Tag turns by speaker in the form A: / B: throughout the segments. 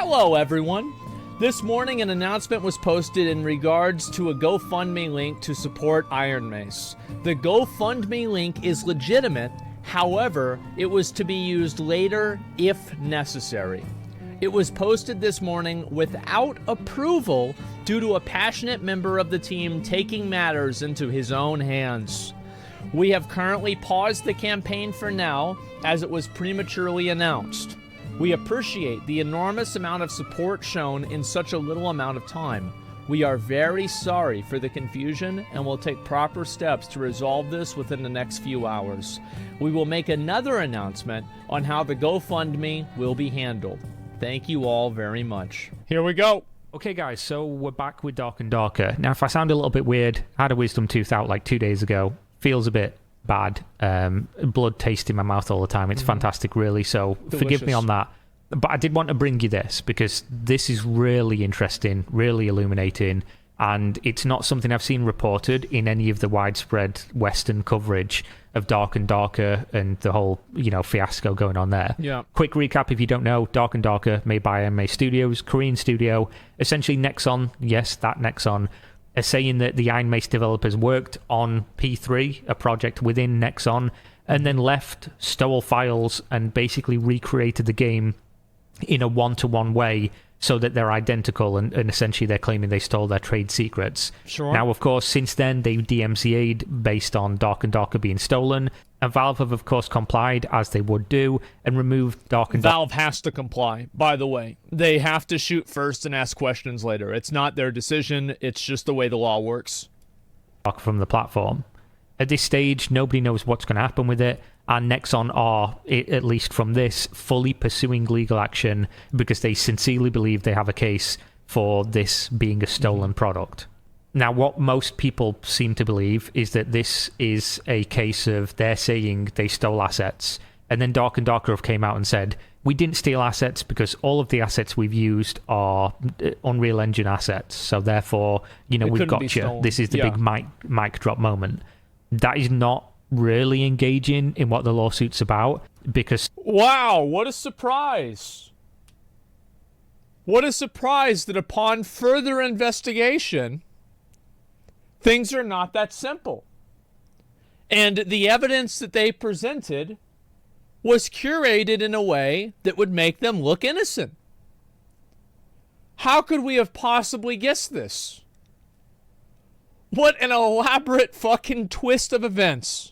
A: Hello, everyone. This morning, an announcement was posted in regards to a GoFundMe link to support Iron Mace. The GoFundMe link is legitimate, however, it was to be used later if necessary. It was posted this morning without approval due to a passionate member of the team taking matters into his own hands. We have currently paused the campaign for now, as it was prematurely announced. We appreciate the enormous amount of support shown in such a little amount of time. We are very sorry for the confusion and will take proper steps to resolve this within the next few hours. We will make another announcement on how the GoFundMe will be handled. Thank you all very much. Here we go.
B: Okay, guys, so we're back with Dark and Darker. Now, if I sound a little bit weird, I had a wisdom tooth out like 2 days ago. Feels a bit bad. Blood taste in my mouth all the time. It's fantastic, really, so
A: Delicious.
B: Forgive me on that. But I did want to bring you this because this is really interesting, really illuminating, and it's not something I've seen reported in any of the widespread Western coverage of Dark and Darker and the whole, fiasco going on there.
A: Yeah.
B: Quick recap if you don't know, Dark and Darker, made by MA Studios, Korean studio. Essentially Nexon, yes, that Nexon, are saying that the Iron Mace developers worked on P3, a project within Nexon, and then left, stole files, and basically recreated the game in a one-to-one way so that they're identical, and essentially they're claiming they stole their trade secrets.
A: Sure.
B: Now, of course, since then, they've DMCA'd based on Dark and Darker being stolen, and Valve have, of course, complied, as they would do, and removed Dark and Darker.
A: Valve has to comply, by the way. They have to shoot first and ask questions later. It's not their decision, it's just the way the law works.
B: From the platform. At this stage, nobody knows what's going to happen with it, and Nexon are, at least from this, fully pursuing legal action because they sincerely believe they have a case for this being a stolen product. Now, what most people seem to believe is that this is a case of they're saying they stole assets, and then Dark and Darker have came out and said, we didn't steal assets because all of the assets we've used are Unreal Engine assets, so therefore, we've got you. This is the big mic drop moment. That is not really engaging in what the lawsuit's about because...
A: Wow, what a surprise. What a surprise that upon further investigation, things are not that simple. And the evidence that they presented was curated in a way that would make them look innocent. How could we have possibly guessed this? What an elaborate fucking twist of events.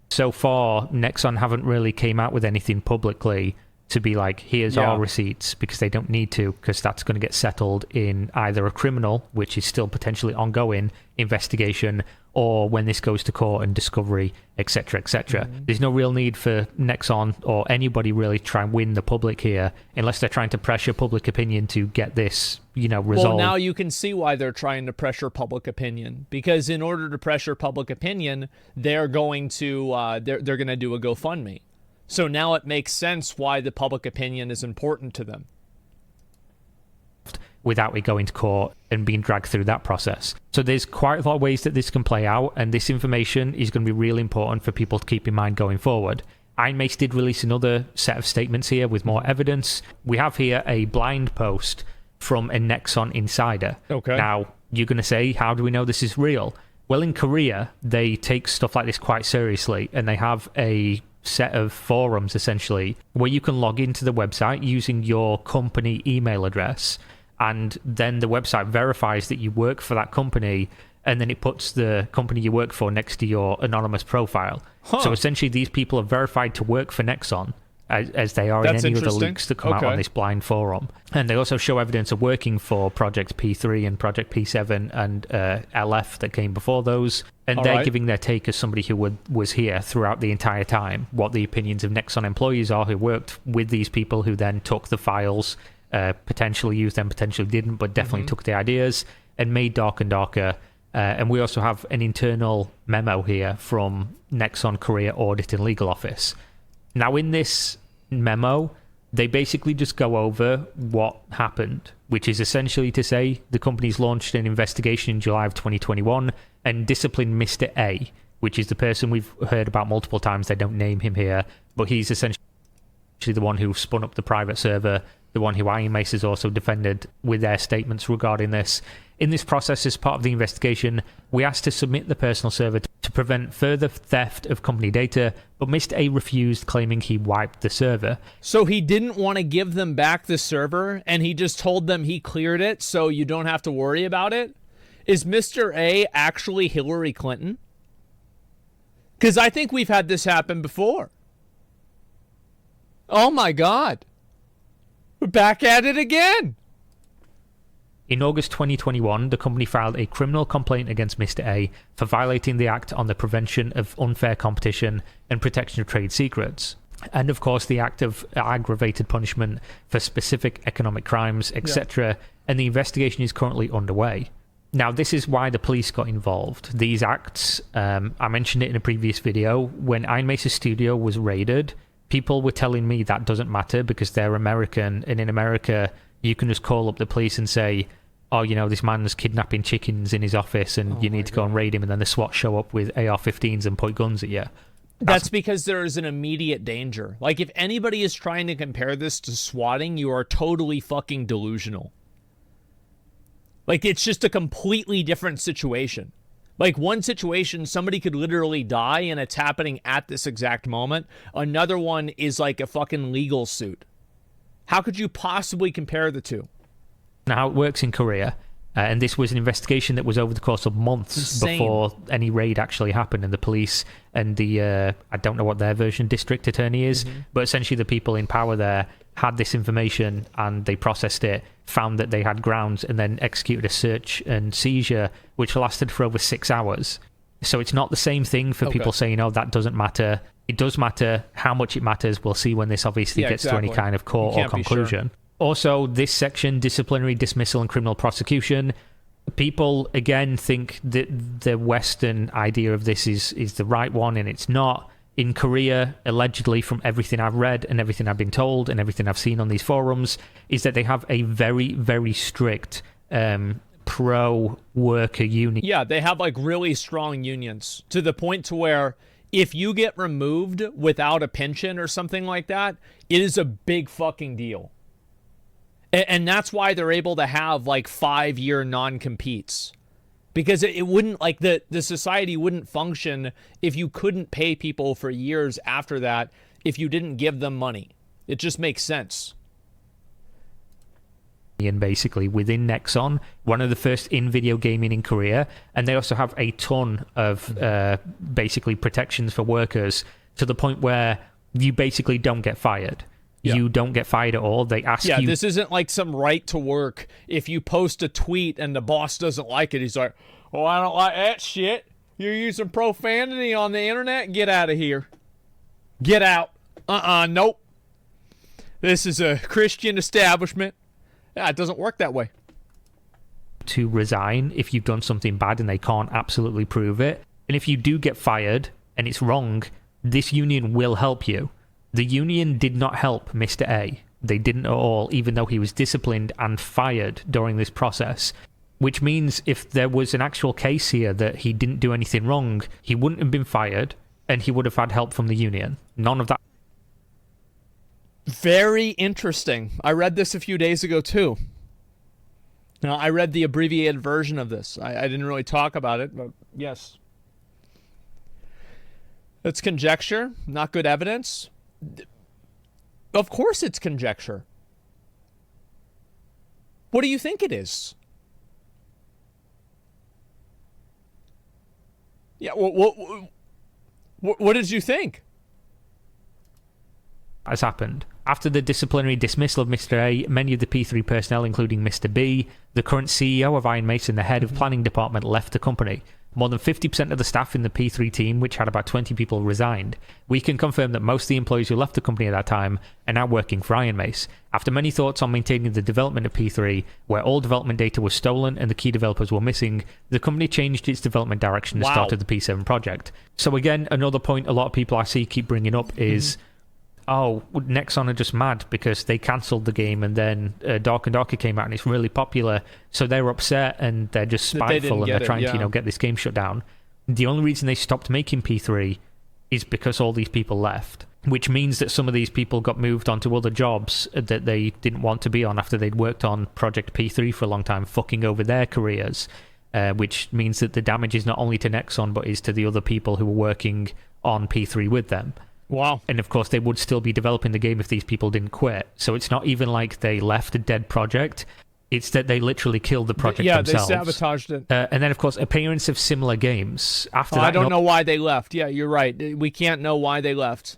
B: So far, Nexon haven't really came out with anything publicly to be like, here's our receipts, because they don't need to, because that's going to get settled in either a criminal, which is still potentially ongoing, investigation, or when this goes to court and discovery, etc., etc. There's no real need for Nexon or anybody really try and win the public here, unless they're trying to pressure public opinion to get this, resolved.
A: Well, now you can see why they're trying to pressure public opinion, because in order to pressure public opinion, they're going to they're going to do a GoFundMe. So now it makes sense why the public opinion is important to them.
B: Without it going to court and being dragged through that process. So there's quite a lot of ways that this can play out, and this information is going to be really important for people to keep in mind going forward. Iron Mace did release another set of statements here with more evidence. We have here a blind post from a Nexon insider.
A: Okay.
B: Now, you're going to say, how do we know this is real? Well, in Korea, they take stuff like this quite seriously, and they have a set of forums, essentially, where you can log into the website using your company email address, and then the website verifies that you work for that company, and then it puts the company you work for next to your anonymous profile. So essentially, these people are verified to work for Nexon, as they are in any other leaks that come out on this blind forum. And they also show evidence of working for Project P3 and Project P7 and LF that came before those. And they're giving their take as somebody who was here throughout the entire time, what the opinions of Nexon employees are who worked with these people who then took the files, potentially used them, potentially didn't, but definitely took the ideas and made Dark and Darker. And we also have an internal memo here from Nexon Korea Audit and Legal Office. Now, in this memo, they basically just go over what happened, which is essentially to say the company's launched an investigation in July of 2021 and disciplined Mr. A, which is the person we've heard about multiple times. They don't name him here, but he's essentially the one who spun up the private server the one who Iron Mace has also defended with their statements regarding this. In this process, as part of the investigation, we asked to submit the personal server to prevent further theft of company data, but Mr. A refused, claiming he wiped the server.
A: So he didn't want to give them back the server, and he just told them he cleared it so you don't have to worry about it? Is Mr. A actually Hillary Clinton? Because I think we've had this happen before. Oh my God. We're back at it again.
B: In August 2021, the company filed a criminal complaint against Mr. A for violating the Act on the Prevention of Unfair Competition and Protection of Trade Secrets, and of course the Act of Aggravated Punishment for Specific Economic Crimes, etc., and the investigation is currently underway. Now, this is why the police got involved. These acts, I mentioned it in a previous video, when Iron Mace's studio was raided, people were telling me that doesn't matter because they're American, and in America you can just call up the police and say, oh, you know, this man's kidnapping chickens in his office and you need to go and raid him, and then the SWAT show up with AR-15s and point guns at you.
A: That's because there is an immediate danger. Like, if anybody is trying to compare this to swatting, you are totally fucking delusional. Like, it's just a completely different situation. Like, one situation, somebody could literally die and it's happening at this exact moment. Another one is like a fucking legal suit. How could you possibly compare the two?
B: Now, how it works in Korea, and this was an investigation that was over the course of months before any raid actually happened, and the police and the, I don't know what their version district attorney is, but essentially the people in power there had this information and they processed it, found that they had grounds, and then executed a search and seizure, which lasted for over 6 hours. So it's not the same thing for people saying, oh, that doesn't matter. It does matter. How much it matters, we'll see when this obviously gets to any kind of court or conclusion. Also, this section, disciplinary dismissal and criminal prosecution, people, again, think that the Western idea of this is the right one, and it's not. In Korea, allegedly, from everything I've read and everything I've been told and everything I've seen on these forums, is that they have a very, very strict pro-worker union.
A: Yeah, they have like really strong unions to the point to where if you get removed without a pension or something like that, it is a big fucking deal. And that's why they're able to have like 5-year non-competes. Because it wouldn't, like, the society wouldn't function if you couldn't pay people for years after that if you didn't give them money. It just makes sense.
B: And basically within Nexon, one of the first in video gaming in Korea, and they also have a ton of basically protections for workers to the point where you basically don't get fired. You don't get fired at all. They ask you...
A: Yeah, this isn't like some right to work. If you post a tweet and the boss doesn't like it, he's like, oh, I don't like that shit. You're using profanity on the internet? Get out of here. Get out. Nope. This is a Christian establishment. Yeah, it doesn't work that way.
B: To resign if you've done something bad and they can't absolutely prove it. And if you do get fired and it's wrong, this union will help you. The union did not help Mr. A. They didn't at all, even though he was disciplined and fired during this process. Which means if there was an actual case here that he didn't do anything wrong, he wouldn't have been fired and he would have had help from the union. None of that.
A: Very interesting. I read this a few days ago too. Now, I read the abbreviated version of this. I didn't really talk about it, but yes. It's conjecture, not good evidence. Of course it's conjecture. What do you think it is? Yeah, what did you think?
B: Has happened. After the disciplinary dismissal of Mr. A, many of the P3 personnel, including Mr. B, the current CEO of Iron Mace and the head of planning department, left the company. More than 50% of the staff in the P3 team, which had about 20 people, resigned. We can confirm that most of the employees who left the company at that time are now working for Iron Mace. After many thoughts on maintaining the development of P3, where all development data was stolen and the key developers were missing, the company changed its development direction and started the P7 project. So again, another point a lot of people I see keep bringing up is... oh, Nexon are just mad because they cancelled the game and then Dark and Darker came out and it's really popular, so they're upset and they're just spiteful and they're trying to, get this game shut down. The only reason they stopped making P3 is because all these people left. which means that some of these people got moved onto other jobs that they didn't want to be on after they'd worked on Project P3 for a long time, fucking over their careers, which means that the damage is not only to Nexon, but is to the other people who were working on P3 with them.
A: Wow.
B: And of course, they would still be developing the game if these people didn't quit. So it's not even like they left a dead project. It's that they literally killed the project themselves.
A: Yeah, they sabotaged it.
B: And then, of course, appearance of similar games. After that,
A: I don't know why they left. Yeah, you're right. We can't know why they left.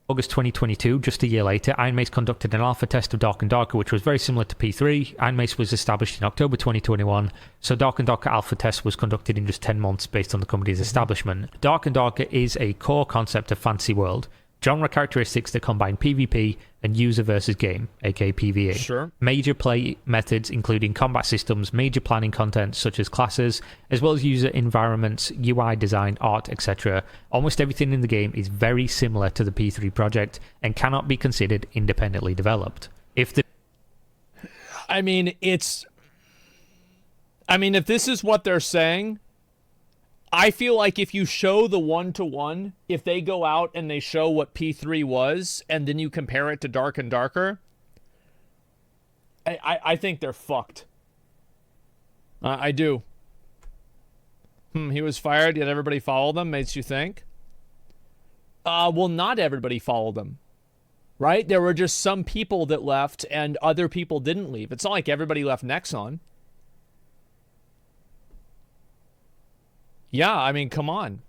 B: August 2022, just a year later, Ironmace conducted an alpha test of Dark and Darker, which was very similar to P3. Ironmace was established in October 2021, so Dark and Darker alpha test was conducted in just 10 months based on the company's establishment. Dark and Darker is a core concept of Fantasy World, genre characteristics that combine PvP and user versus game, aka PvE.
A: Sure.
B: Major play methods including combat systems, major planning content such as classes, as well as user environments, UI design, art, etc. Almost everything in the game is very similar to the P3 project and cannot be considered independently developed. If
A: this is what they're saying, I feel like if you show the one-to-one, if they go out and they show what P3 was, and then you compare it to Dark and Darker, I think they're fucked. I do. He was fired, yet everybody followed him, makes you think? Well, not everybody followed him. Right? There were just some people that left, and other people didn't leave. It's not like everybody left Nexon. Yeah, I mean, come on.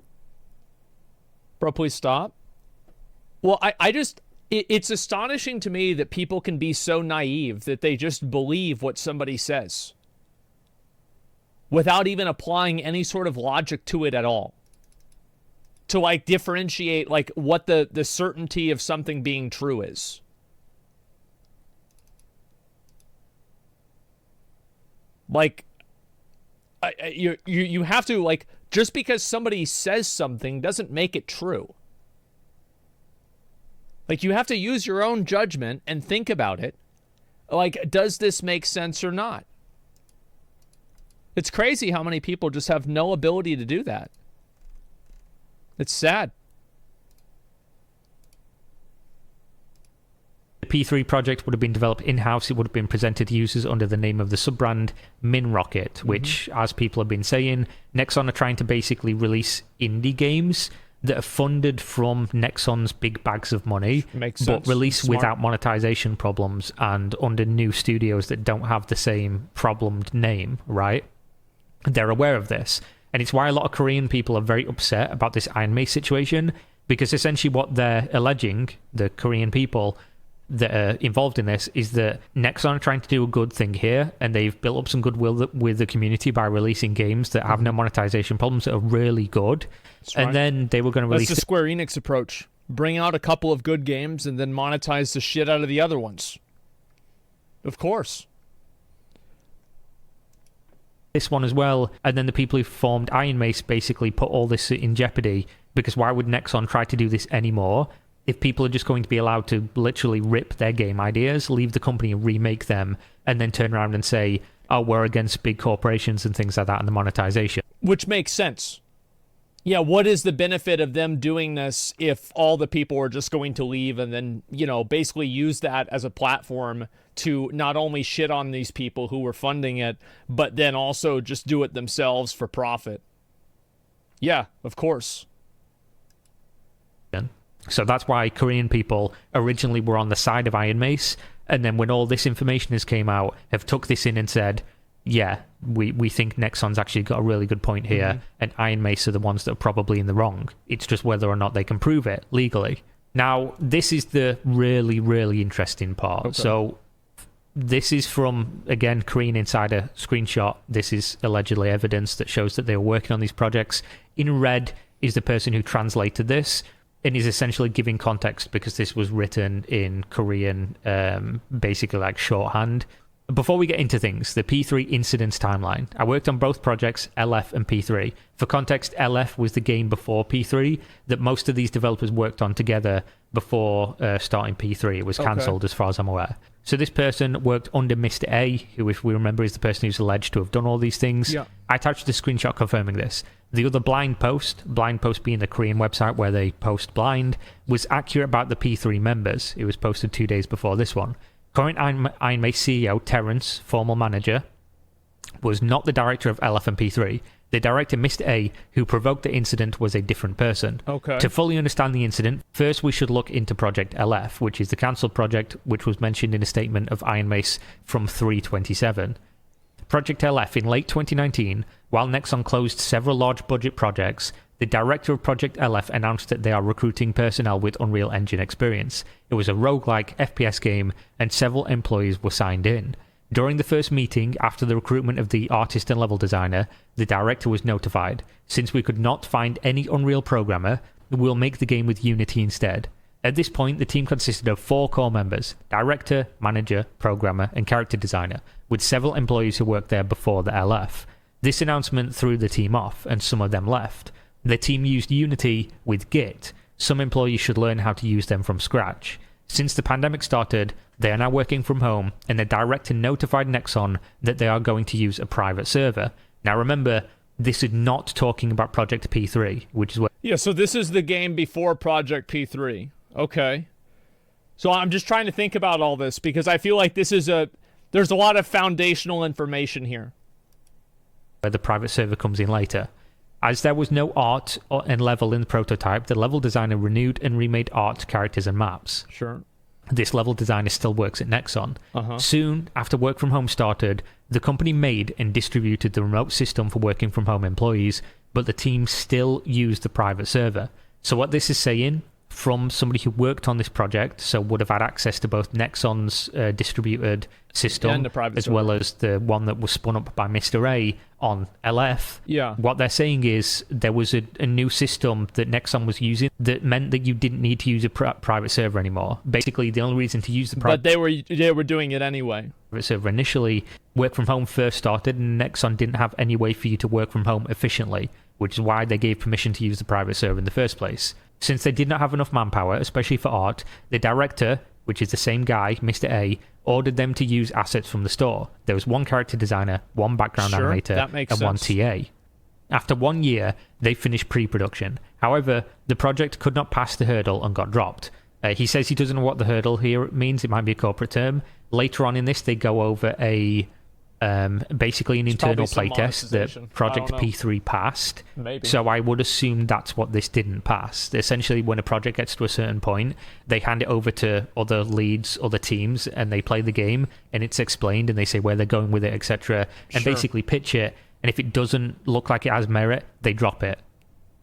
A: Bro, please stop. Well, it's astonishing to me that people can be so naive that they just believe what somebody says without even applying any sort of logic to it at all. To, like, differentiate, like, what the certainty of something being true is. Like, you have to, like, just because somebody says something doesn't make it true. Like, you have to use your own judgment and think about it. Like, does this make sense or not? It's crazy how many people just have no ability to do that. It's sad.
B: The P3 project would have been developed in-house. It would have been presented to users under the name of the sub-brand MinRocket, which, as people have been saying, Nexon are trying to basically release indie games that are funded from Nexon's big bags of money, but release without monetization problems and under new studios that don't have the same problemed name, right? They're aware of this. And it's why a lot of Korean people are very upset about this Ironmace situation, because essentially what they're alleging, the Korean people that are involved in this, is that Nexon are trying to do a good thing here, and they've built up some goodwill with the community by releasing games that have no monetization problems that are really good. That's right. And then they were going to release...
A: That's the Square Enix approach. Bring out a couple of good games and then monetize the shit out of the other ones. Of course.
B: This one as well, and then the people who formed Ironmace basically put all this in jeopardy, because why would Nexon try to do this anymore if people are just going to be allowed to literally rip their game ideas, leave the company, remake them, and then turn around and say, oh, we're against big corporations and things like that and the monetization.
A: Which makes sense. Yeah, what is the benefit of them doing this if all the people are just going to leave and then, you know, basically use that as a platform to not only shit on these people who were funding it, but then also just do it themselves for profit? Yeah, of course.
B: So that's why Korean people originally were on the side of Ironmace, and then when all this information has came out, have took this in and said, yeah, we think Nexon's actually got a really good point here, and Ironmace are the ones that are probably in the wrong. It's just whether or not they can prove it legally. Now, this is the really, really interesting part. Okay. So this is from, again, Korean Insider screenshot. This is allegedly evidence that shows that they were working on these projects. In red is the person who translated this, and is essentially giving context because this was written in Korean, basically like shorthand. Before we get into things, the P3 incidents timeline. I worked on both projects, LF and P3. For context, LF was the game before P3 that most of these developers worked on together before starting P3. It was cancelled as far as I'm aware. So this person worked under Mr. A, who, if we remember, is the person who's alleged to have done all these things. Yeah. I attached a screenshot confirming this. The other blind post being the Korean website where they post blind, was accurate about the P3 members. It was posted 2 days before this one. Current Iron Mace CEO Terrence, former manager, was not the director of LF and P3. The director, Mr. A, who provoked the incident, was a different person.
A: Okay.
B: To fully understand the incident, first we should look into Project LF, which is the cancelled project, which was mentioned in a statement of Iron Mace from 3/27. Project LF in late 2019, while Nexon closed several large budget projects, the director of Project LF announced that they are recruiting personnel with Unreal Engine experience. It was a roguelike FPS game, and several employees were signed in. During the first meeting after the recruitment of the artist and level designer, the director was notified. Since we could not find any Unreal programmer, we'll make the game with Unity instead. At this point, the team consisted of 4 core members: director, manager, programmer, and character designer, with several employees who worked there before the LF. This announcement threw the team off, and some of them left. The team used Unity with Git. Some employees should learn how to use them from scratch. Since the pandemic started, they are now working from home, and the director notified Nexon that they are going to use a private server. Now remember, this is not talking about Project P3, which is what...
A: Yeah, so this is the game before Project P3. Okay. So I'm just trying to think about all this, because I feel like this is there's a lot of foundational information here.
B: Where the private server comes in later. As there was no art and level in the prototype, the level designer renewed and remade art, characters, and maps.
A: Sure.
B: This level designer still works at Nexon. Soon, after work from home started, the company made and distributed the remote system for working from home employees, but the team still used the private server. So what this is saying, from somebody who worked on this project, so would have had access to both Nexon's distributed system
A: and the private
B: as
A: server,
B: well as the one that was spun up by Mr. A on LF.
A: Yeah.
B: What they're saying is there was a new system that Nexon was using that meant that you didn't need to use a private server anymore. Basically, the only reason to use the private...
A: But they were doing it anyway.
B: Server initially, work from home first started, and Nexon didn't have any way for you to work from home efficiently, which is why they gave permission to use the private server in the first place. Since they did not have enough manpower, especially for art, the director, which is the same guy, Mr. A, ordered them to use assets from the store. There was 1 character designer, 1 background animator, and 1 TA. After 1 year, they finished pre-production. However, the project could not pass the hurdle and got dropped. He says he doesn't know what the hurdle here means. It might be a corporate term. Later on in this, they go over basically an internal playtest that Project P3 passed.
A: Maybe.
B: So I would assume that's what this didn't pass. Essentially, when a project gets to a certain point, they hand it over to other leads, other teams, and they play the game, and it's explained, and they say where they're going with it, etc., and basically pitch it. And if it doesn't look like it has merit, they drop it.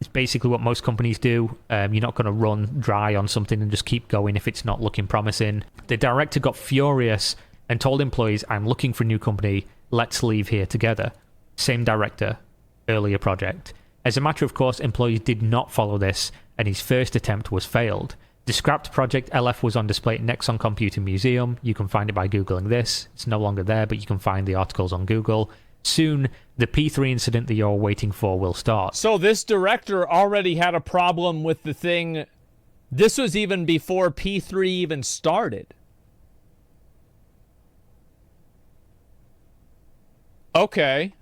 B: It's basically what most companies do. You're not going to run dry on something and just keep going if it's not looking promising. The director got furious and told employees, "I'm looking for a new company, let's leave here together." Same director, earlier project. As a matter of course, employees did not follow this, and his first attempt was failed. The scrapped Project LF was on display at Nexon Computing Museum. You can find it by Googling this. It's no longer there, but you can find the articles on Google. Soon, the P3 incident that you're waiting for will start.
A: So this director already had a problem with the thing. This was even before P3 even started. Okay.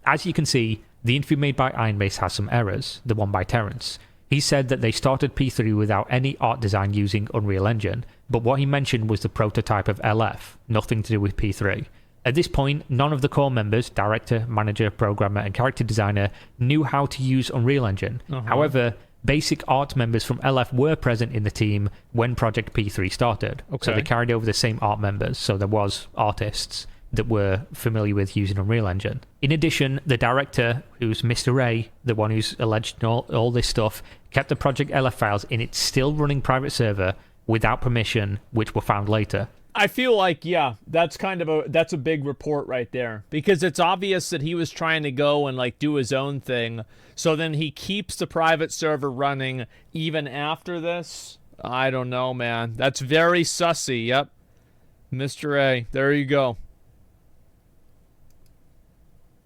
B: As you can see, the interview made by Iron Mace has some errors, the one by Terrence. He said that they started P3 without any art design using Unreal Engine, but what he mentioned was the prototype of LF, nothing to do with P3. At this point, none of the core members, director, manager, programmer, and character designer, knew how to use Unreal Engine. However, basic art members from LF were present in the team when Project P3 started. So they carried over the same art members, so there was artists that were familiar with using Unreal Engine. In addition, the director, who's Mr. A, the one who's alleged all this stuff, kept the Project LF files in its still running private server without permission, which were found later.
A: I feel like, yeah, that's a big report right there, because it's obvious that he was trying to go and like do his own thing. So then he keeps the private server running even after this. I don't know, man. That's very sussy. Yep. Mr. A, there you go.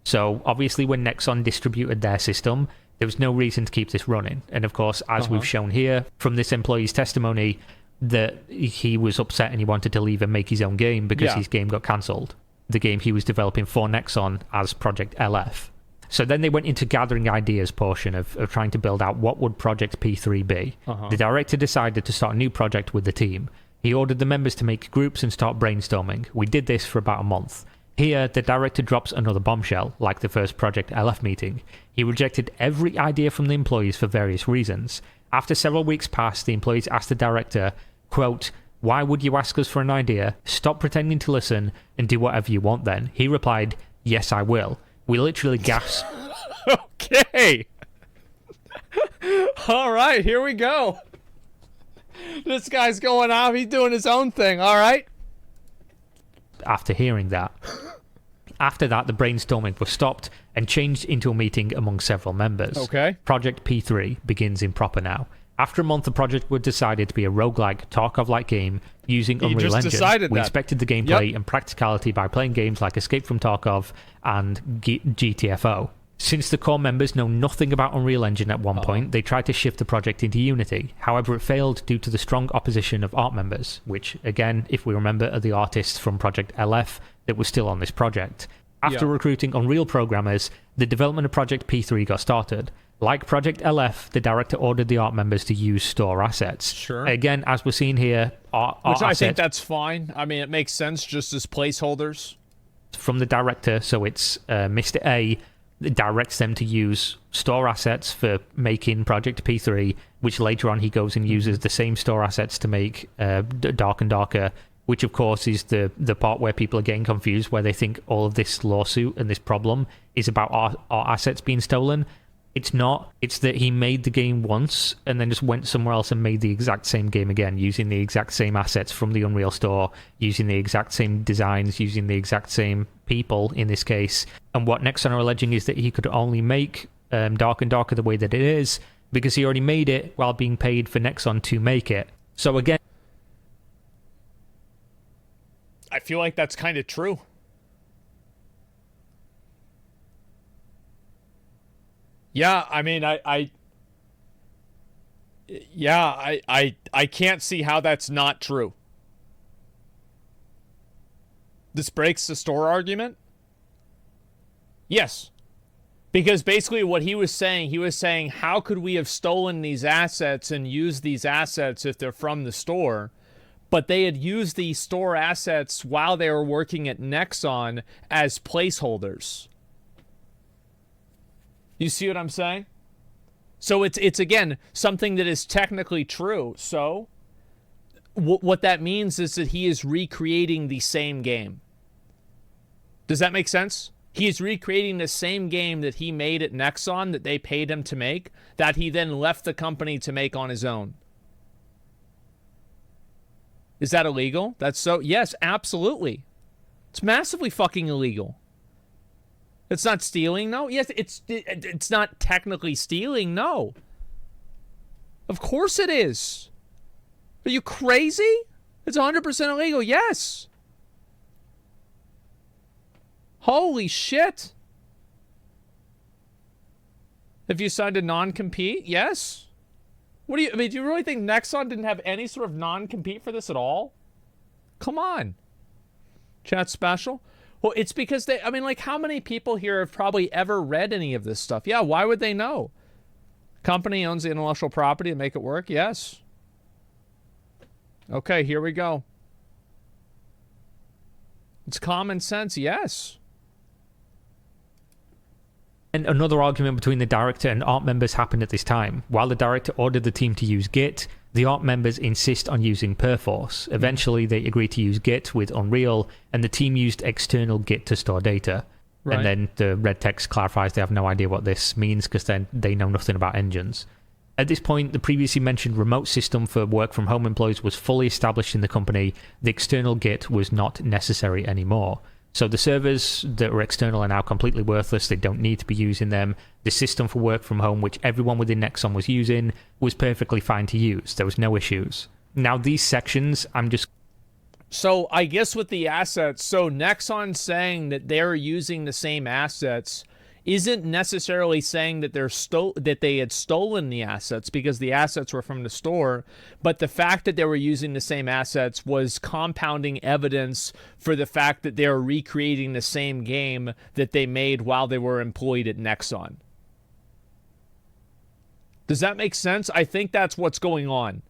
B: So obviously when Nexon distributed their system, there was no reason to keep this running. And of course, as we've shown here from this employee's testimony, that he was upset and he wanted to leave and make his own game because his game got cancelled. The game he was developing for Nexon as Project LF. So then they went into gathering ideas portion of trying to build out what would Project P3 be. The director decided to start a new project with the team. He ordered the members to make groups and start brainstorming. We did this for about a month. Here, the director drops another bombshell, like the first Project LF meeting. He rejected every idea from the employees for various reasons. After several weeks passed, the employees asked the director, quote, "Why would you ask us for an idea? Stop pretending to listen and do whatever you want then." He replied, "Yes, I will." We literally gasped.
A: Okay. All right, here we go. This guy's going off. He's doing his own thing. All right.
B: After hearing that. After that, the brainstorming was stopped and changed into a meeting among several members.
A: Okay.
B: Project P3 begins in proper now. After a month, the project was decided to be a roguelike, Tarkov-like game using Unreal Engine. We expected the gameplay and practicality by playing games like Escape from Tarkov and GTFO. Since the core members know nothing about Unreal Engine at one point, they tried to shift the project into Unity. However, it failed due to the strong opposition of art members, which, again, if we remember, are the artists from Project LF that were still on this project. After recruiting Unreal programmers, the development of Project P3 got started. Like Project LF, the director ordered the art members to use store assets.
A: Sure.
B: Again, as we're seeing here,
A: which I think that's fine. I mean, it makes sense just as placeholders.
B: From the director, so it's Mr. A directs them to use store assets for making Project P3, which later on he goes and uses the same store assets to make Dark and Darker, which of course is the part where people are getting confused, where they think all of this lawsuit and this problem is about our assets being stolen. It's not. It's that he made the game once and then just went somewhere else and made the exact same game again, using the exact same assets from the Unreal Store, using the exact same designs, using the exact same people in this case. And what Nexon are alleging is that he could only make Dark and Darker the way that it is because he already made it while being paid for Nexon to make it. So again,
A: I feel like that's kind of true. Yeah, I mean, I can't see how that's not true. This breaks the store argument? Yes. Because basically what he was saying, how could we have stolen these assets and used these assets if they're from the store? But they had used these store assets while they were working at Nexon as placeholders. You see what I'm saying? So it's again, something that is technically true. So what that means is that he is recreating the same game. Does that make sense? He is recreating the same game that he made at Nexon that they paid him to make, that he then left the company to make on his own. Is that illegal? That's so... Yes, absolutely. It's massively fucking illegal. It's not stealing, no? Yes, it's not technically stealing, no. Of course it is. Are you crazy? It's 100% illegal, yes. Holy shit. Have you signed a non-compete? Yes. What do you... I mean, do you really think Nexon didn't have any sort of non-compete for this at all? Come on. Chat special? Well, it's because they... I mean, like, how many people here have probably ever read any of this stuff? Yeah, why would they know? Company owns the intellectual property to make it work? Yes. Okay, here we go. It's common sense, yes.
B: And another argument between the director and art members happened at this time. While the director ordered the team to use Git, the art members insist on using Perforce. Eventually, they agree to use Git with Unreal, and the team used external Git to store data. Right. And then the red text clarifies they have no idea what this means because then they know nothing about engines. At this point, the previously mentioned remote system for work-from-home employees was fully established in the company. The external Git was not necessary anymore. So the servers that were external are now completely worthless. They don't need to be using them. The system for work from home, which everyone within Nexon was using, was perfectly fine to use. There was no issues. Now these sections, I'm just...
A: So I guess with the assets, so Nexon saying that they're using the same assets isn't necessarily saying that that they had stolen the assets, because the assets were from the store, but the fact that they were using the same assets was compounding evidence for the fact that they were recreating the same game that they made while they were employed at Nexon. Does that make sense? I think that's what's going on.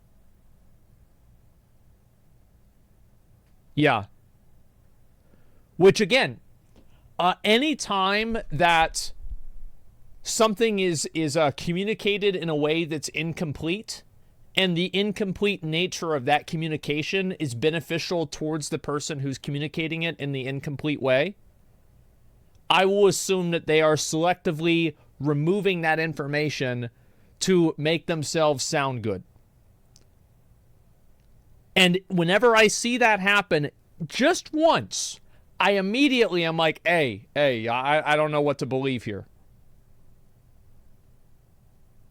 A: Yeah. Which, again, any time that something is communicated in a way that's incomplete, and the incomplete nature of that communication is beneficial towards the person who's communicating it in the incomplete way, I will assume that they are selectively removing that information to make themselves sound good. And whenever I see that happen, just once, I immediately am like, hey, I don't know what to believe here.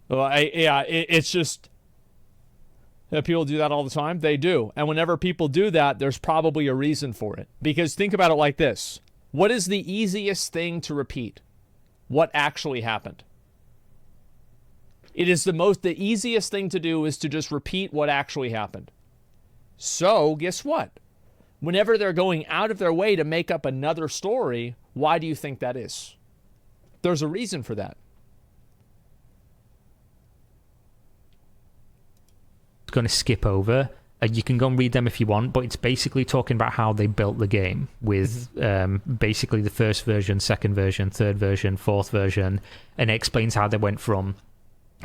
A: Well, it's just that people do that all the time. They do. And whenever people do that, there's probably a reason for it. Because think about it like this. What is the easiest thing to repeat? What actually happened? It is the easiest thing to do is to just repeat what actually happened. So, guess what? Whenever they're going out of their way to make up another story, why do you think that is? There's a reason for that.
B: Going to skip over. You can go and read them if you want, but it's basically talking about how they built the game with basically the first version, second version, third version, fourth version, and it explains how they went from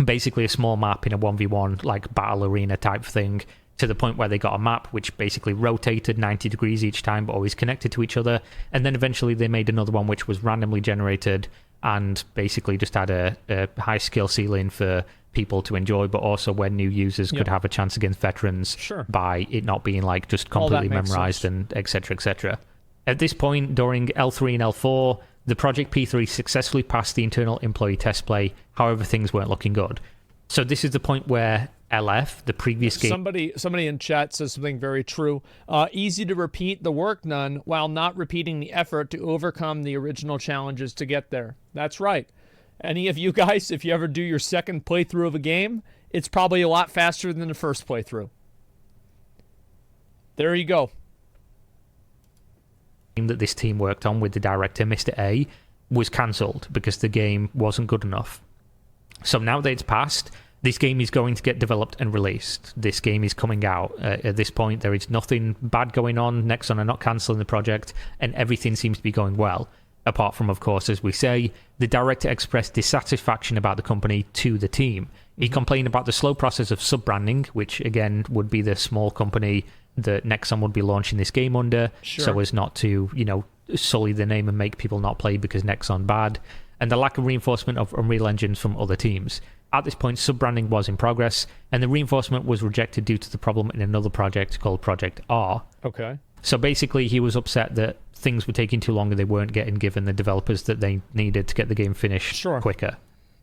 B: basically a small map in a 1v1 like battle arena type thing to the point where they got a map which basically rotated 90 degrees each time but always connected to each other, and then eventually they made another one which was randomly generated and basically just had a high skill ceiling for people to enjoy, but also where new users could have a chance against veterans by it not being like just completely memorized and etc. At this point, during L3 and L4, the Project P3 successfully passed the internal employee test play, however things weren't looking good. So this is the point where LF, the previous game...
A: Somebody in chat says something very true. Easy to repeat the work done while not repeating the effort to overcome the original challenges to get there. That's right. Any of you guys, if you ever do your second playthrough of a game, it's probably a lot faster than the first playthrough. There you go.
B: That this team worked on with the director, Mr. A, was cancelled because the game wasn't good enough. So now that it's passed, this game is going to get developed and released. This game is coming out. At this point, there is nothing bad going on. Nexon are not cancelling the project, and everything seems to be going well. Apart from, of course, as we say, the director expressed dissatisfaction about the company to the team. He complained about the slow process of sub-branding, which, again, would be the small company that Nexon would be launching this game under, so as not to, sully the name and make people not play because Nexon bad, and the lack of reinforcement of Unreal engines from other teams. At this point, sub-branding was in progress, and the reinforcement was rejected due to the problem in another project called Project R.
A: Okay.
B: So basically, he was upset that things were taking too long and they weren't getting given the developers that they needed to get the game finished quicker.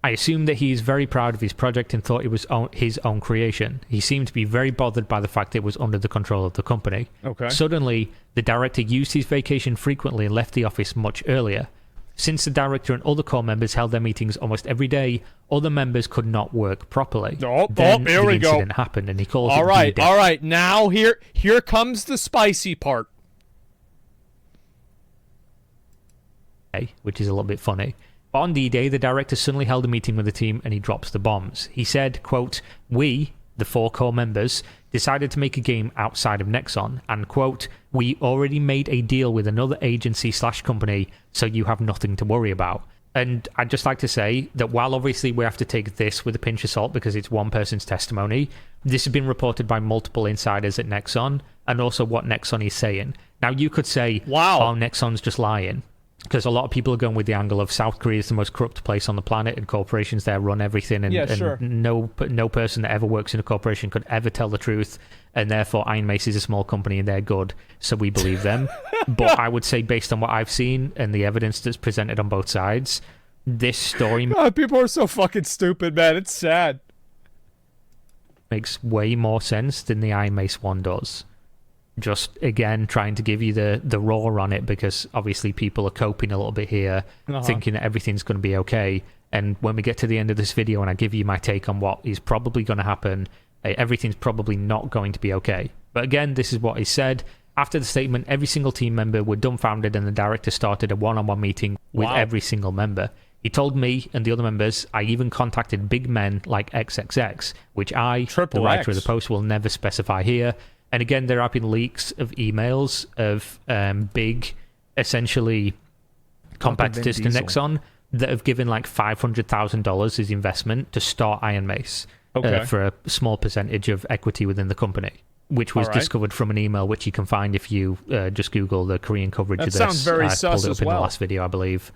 B: I assume that he is very proud of his project and thought it was his own creation. He seemed to be very bothered by the fact that it was under the control of the company.
A: Okay.
B: Suddenly, the director used his vacation frequently and left the office much earlier. Since the director and other core members held their meetings almost every day, other members could not work properly.
A: Then here we go.
B: Incident happened, and he calls it
A: all right. Now here comes the spicy part.
B: Which is a little bit funny. But on D-Day, the director suddenly held a meeting with the team and he drops the bombs. He said, quote, "We, the 4 core members, decided to make a game outside of Nexon, and, quote, we already made a deal with another agency/company, so you have nothing to worry about." And I'd just like to say that while obviously we have to take this with a pinch of salt because it's one person's testimony, this has been reported by multiple insiders at Nexon, and also what Nexon is saying. Now, you could say,
A: wow,
B: oh, Nexon's just lying. Because a lot of people are going with the angle of South Korea is the most corrupt place on the planet and corporations there run everything, and no person that ever works in a corporation could ever tell the truth, and therefore Iron Mace is a small company and they're good, so we believe them. But I would say, based on what I've seen and the evidence that's presented on both sides, this story
A: people are so fucking stupid, man. It's sad.
B: Makes way more sense than the Iron Mace one does. just again trying to give you the raw on it, because obviously people are coping a little bit here, thinking that everything's going to be okay. And when we get to the end of this video and I give you my take on what is probably going to happen, everything's probably not going to be okay. But again, this is what he said. After the statement, every single team member were dumbfounded and the director started a one-on-one meeting with every single member. He told me and the other members, I even contacted big men like XXX, which the writer of the post, will never specify here. And again, there have been leaks of emails of big, essentially, competitors to Nexon that have given like $500,000 as investment to start Iron Mace for a small percentage of equity within the company, which was discovered from an email which you can find if you just Google the Korean coverage of this.
A: That sounds very sus
B: pulled it up
A: as
B: in
A: well.
B: the last video, I believe.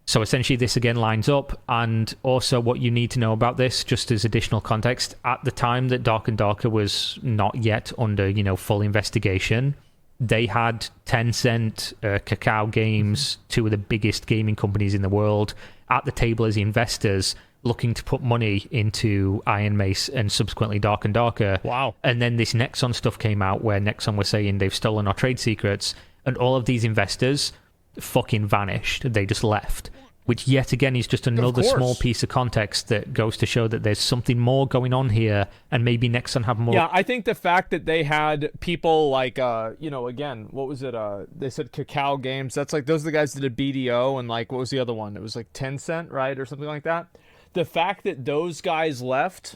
B: So essentially this again lines up, and also what you need to know about this, just as additional context, at the time that Dark and Darker was not yet under, full investigation, they had Tencent, Kakao Games, two of the biggest gaming companies in the world, at the table as investors looking to put money into Iron Mace and subsequently Dark and Darker.
A: Wow.
B: And then this Nexon stuff came out where Nexon was saying they've stolen our trade secrets, and all of these investors fucking vanished. They just left, which yet again is just another small piece of context that goes to show that there's something more going on here, and maybe Nexon have more.
A: Yeah, I think the fact that they had people like again, what was it, they said Kakao Games, that's like, those are the guys that did BDO, and like, what was the other one, it was like Tencent, right, or something like that. The fact that those guys left,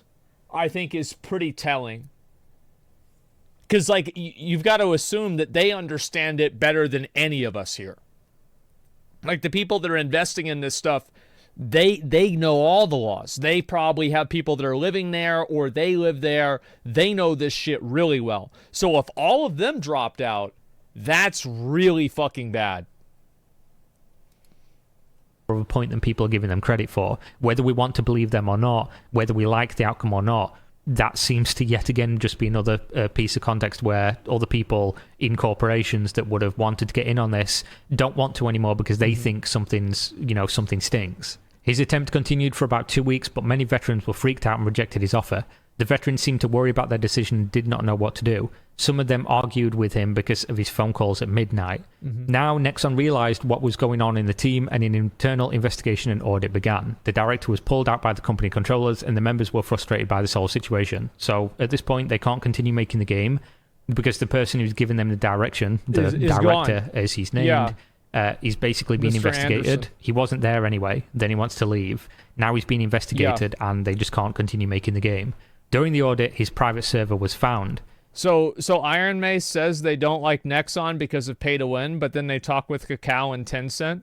A: I think, is pretty telling. Because like, you've got to assume that they understand it better than any of us here. Like, the people that are investing in this stuff, they know all the laws. They probably have people that are living there, or they live there. They know this shit really well. So if all of them dropped out, that's really fucking bad.
B: Of a point than people are giving them credit for. Whether we want to believe them or not, whether we like the outcome or not, that seems to yet again just be another piece of context where all the people in corporations that would have wanted to get in on this don't want to anymore because they think something stings. His attempt continued for about 2 weeks, but many veterans were freaked out and rejected his offer. The veterans seemed to worry about their decision and did not know what to do. Some of them argued with him because of his phone calls at midnight. Now, Nexon realized what was going on in the team, and an internal investigation and audit began. The director was pulled out by the company controllers, and the members were frustrated by this whole situation. So, at this point, they can't continue making the game because the person who's given them the direction, the director, as he's named, he's basically being investigated. Anderson. He wasn't there anyway. Then he wants to leave. Now he's being investigated, and they just can't continue making the game. During the audit, his private server was found.
A: So Iron Mace says they don't like Nexon because of pay to win, but then they talk with Kakao and Tencent.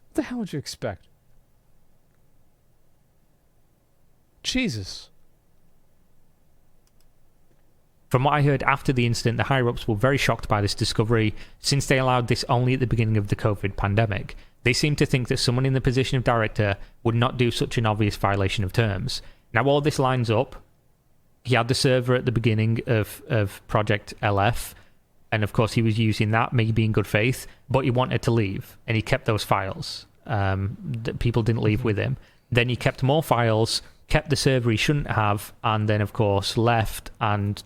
A: What the hell would you expect? Jesus.
B: From what I heard after the incident, the higher-ups were very shocked by this discovery, since they allowed this only at the beginning of the COVID pandemic. They seemed to think that someone in the position of director would not do such an obvious violation of terms. Now, all this lines up. He had the server at the beginning of Project LF, and of course he was using that, maybe in good faith, but he wanted to leave, and he kept those files. People didn't leave with him. Then he kept more files, kept the server he shouldn't have, and then of course left and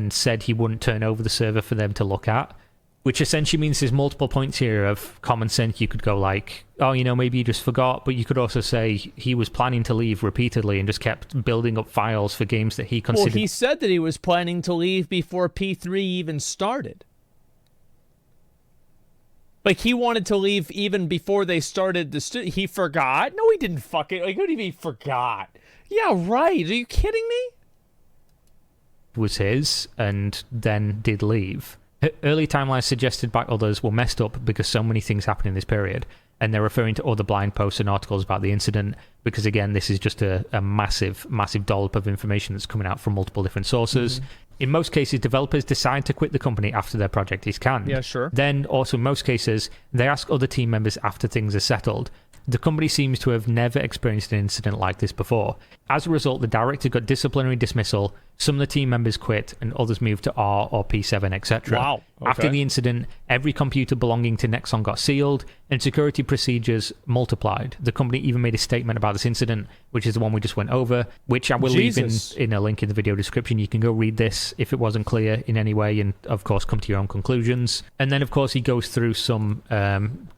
B: said he wouldn't turn over the server for them to look at, which essentially means there's multiple points here of common sense. You could go like, oh, maybe he just forgot, but you could also say he was planning to leave repeatedly and just kept building up files for games that he considered.
A: Well, he said that he was planning to leave before P3 even started. Like, he wanted to leave even before they started the he forgot? No, he didn't fucking... Like, what do you mean he forgot? Yeah, right. Are you kidding me?
B: Was his, and then did leave. Early timelines suggested by others were messed up because so many things happened in this period, and they're referring to other blind posts and articles about the incident. because again, this is just a massive dollop of information that's coming out from multiple different sources. In most cases, developers decide to quit the company after their project is canned.
A: Yeah, sure.
B: Then also in most cases, they ask other team members after things are settled. The company seems to have never experienced an incident like this before. As a result, the director got disciplinary dismissal, some of the team members quit, and others moved to R or P7, etc.
A: Wow. Okay.
B: After the incident, every computer belonging to Nexon got sealed, and security procedures multiplied. The company even made a statement about this incident, which is the one we just went over, which I will leave in a link in the video description. You can go read this if it wasn't clear in any way, and of course come to your own conclusions. And then of course he goes through some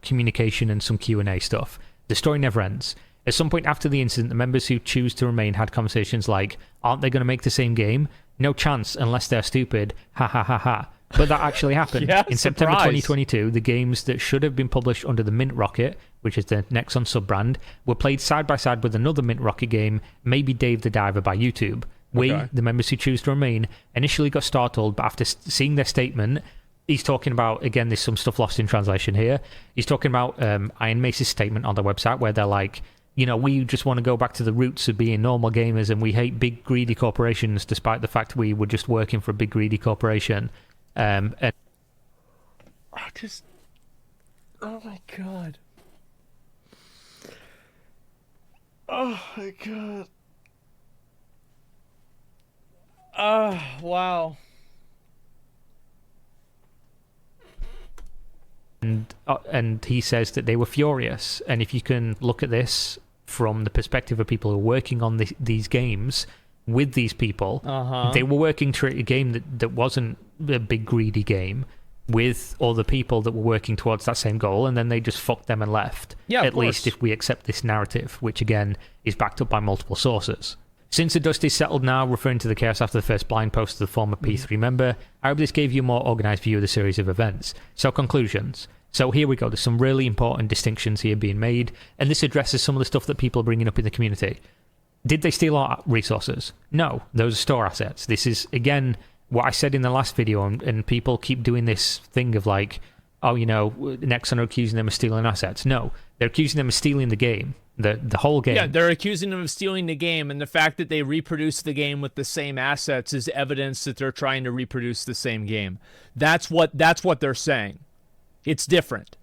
B: communication and some Q&A stuff. The story never ends. At some point after the incident, the members who choose to remain had conversations like, aren't they going to make the same game? No chance unless they're stupid. Ha ha ha ha. But that actually happened.
A: Yeah,
B: in September 2022, the games that should have been published under the Mint Rocket, which is the Nexon sub-brand, were played side by side with another Mint Rocket game, Maybe Dave the Diver by YouTube. We, the members who choose to remain, initially got startled, but after seeing their statement, he's talking about, again, there's some stuff lost in translation here. He's talking about Iron Mace's statement on their website where they're like, you know, we just want to go back to the roots of being normal gamers and we hate big greedy corporations despite the fact we were just working for a big greedy corporation. And
A: oh my god. Oh my god. Wow.
B: And he says that they were furious. And if you can look at this from the perspective of people who are working on these games with these people, they were working to a game that wasn't a big greedy game with all the people that were working towards that same goal, and then they just fucked them and left.
A: Yeah,
B: at least if we accept this narrative, which again is backed up by multiple sources. Since the dust is settled now, referring to the chaos after the first blind post of the former P3 member, I hope this gave you a more organised view of the series of events. So conclusions. So here we go, there's some really important distinctions here being made, and this addresses some of the stuff that people are bringing up in the community. Did they steal our resources? No, those are store assets. This is, again, what I said in the last video, and people keep doing this thing of like, oh, you know, Nexon are accusing them of stealing assets. No, they're accusing them of stealing the game. The whole game.
A: Yeah, they're accusing them of stealing the game, and the fact that they reproduce the game with the same assets is evidence that they're trying to reproduce the same game. That's what they're saying. It's different.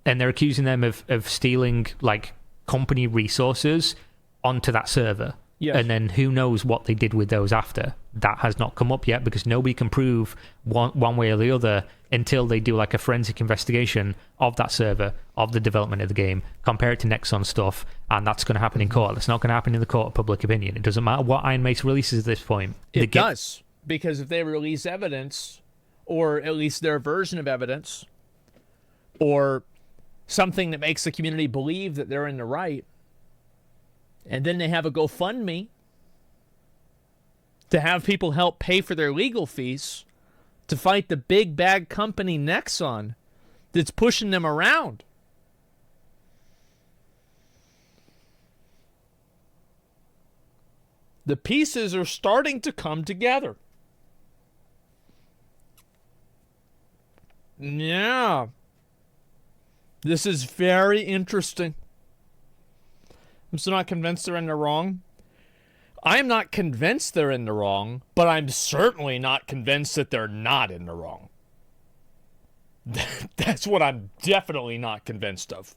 B: And they're accusing them of stealing like company resources onto that server.
A: Yes.
B: And then who knows what they did with those after. That has not come up yet because nobody can prove one way or the other until they do like a forensic investigation of that server, of the development of the game, compare it to Nexon stuff, and that's going to happen in court. It's not going to happen in the court of public opinion. It doesn't matter what Iron Mace releases at this point.
A: It does, because if they release evidence, or at least their version of evidence, or something that makes the community believe that they're in the right, and then they have a GoFundMe to have people help pay for their legal fees to fight the big bad company Nexon that's pushing them around. The pieces are starting to come together. Yeah. This is very interesting. I'm still not convinced they're in the wrong. I am not convinced they're in the wrong, but I'm certainly not convinced that they're not in the wrong. That's what I'm definitely not convinced of.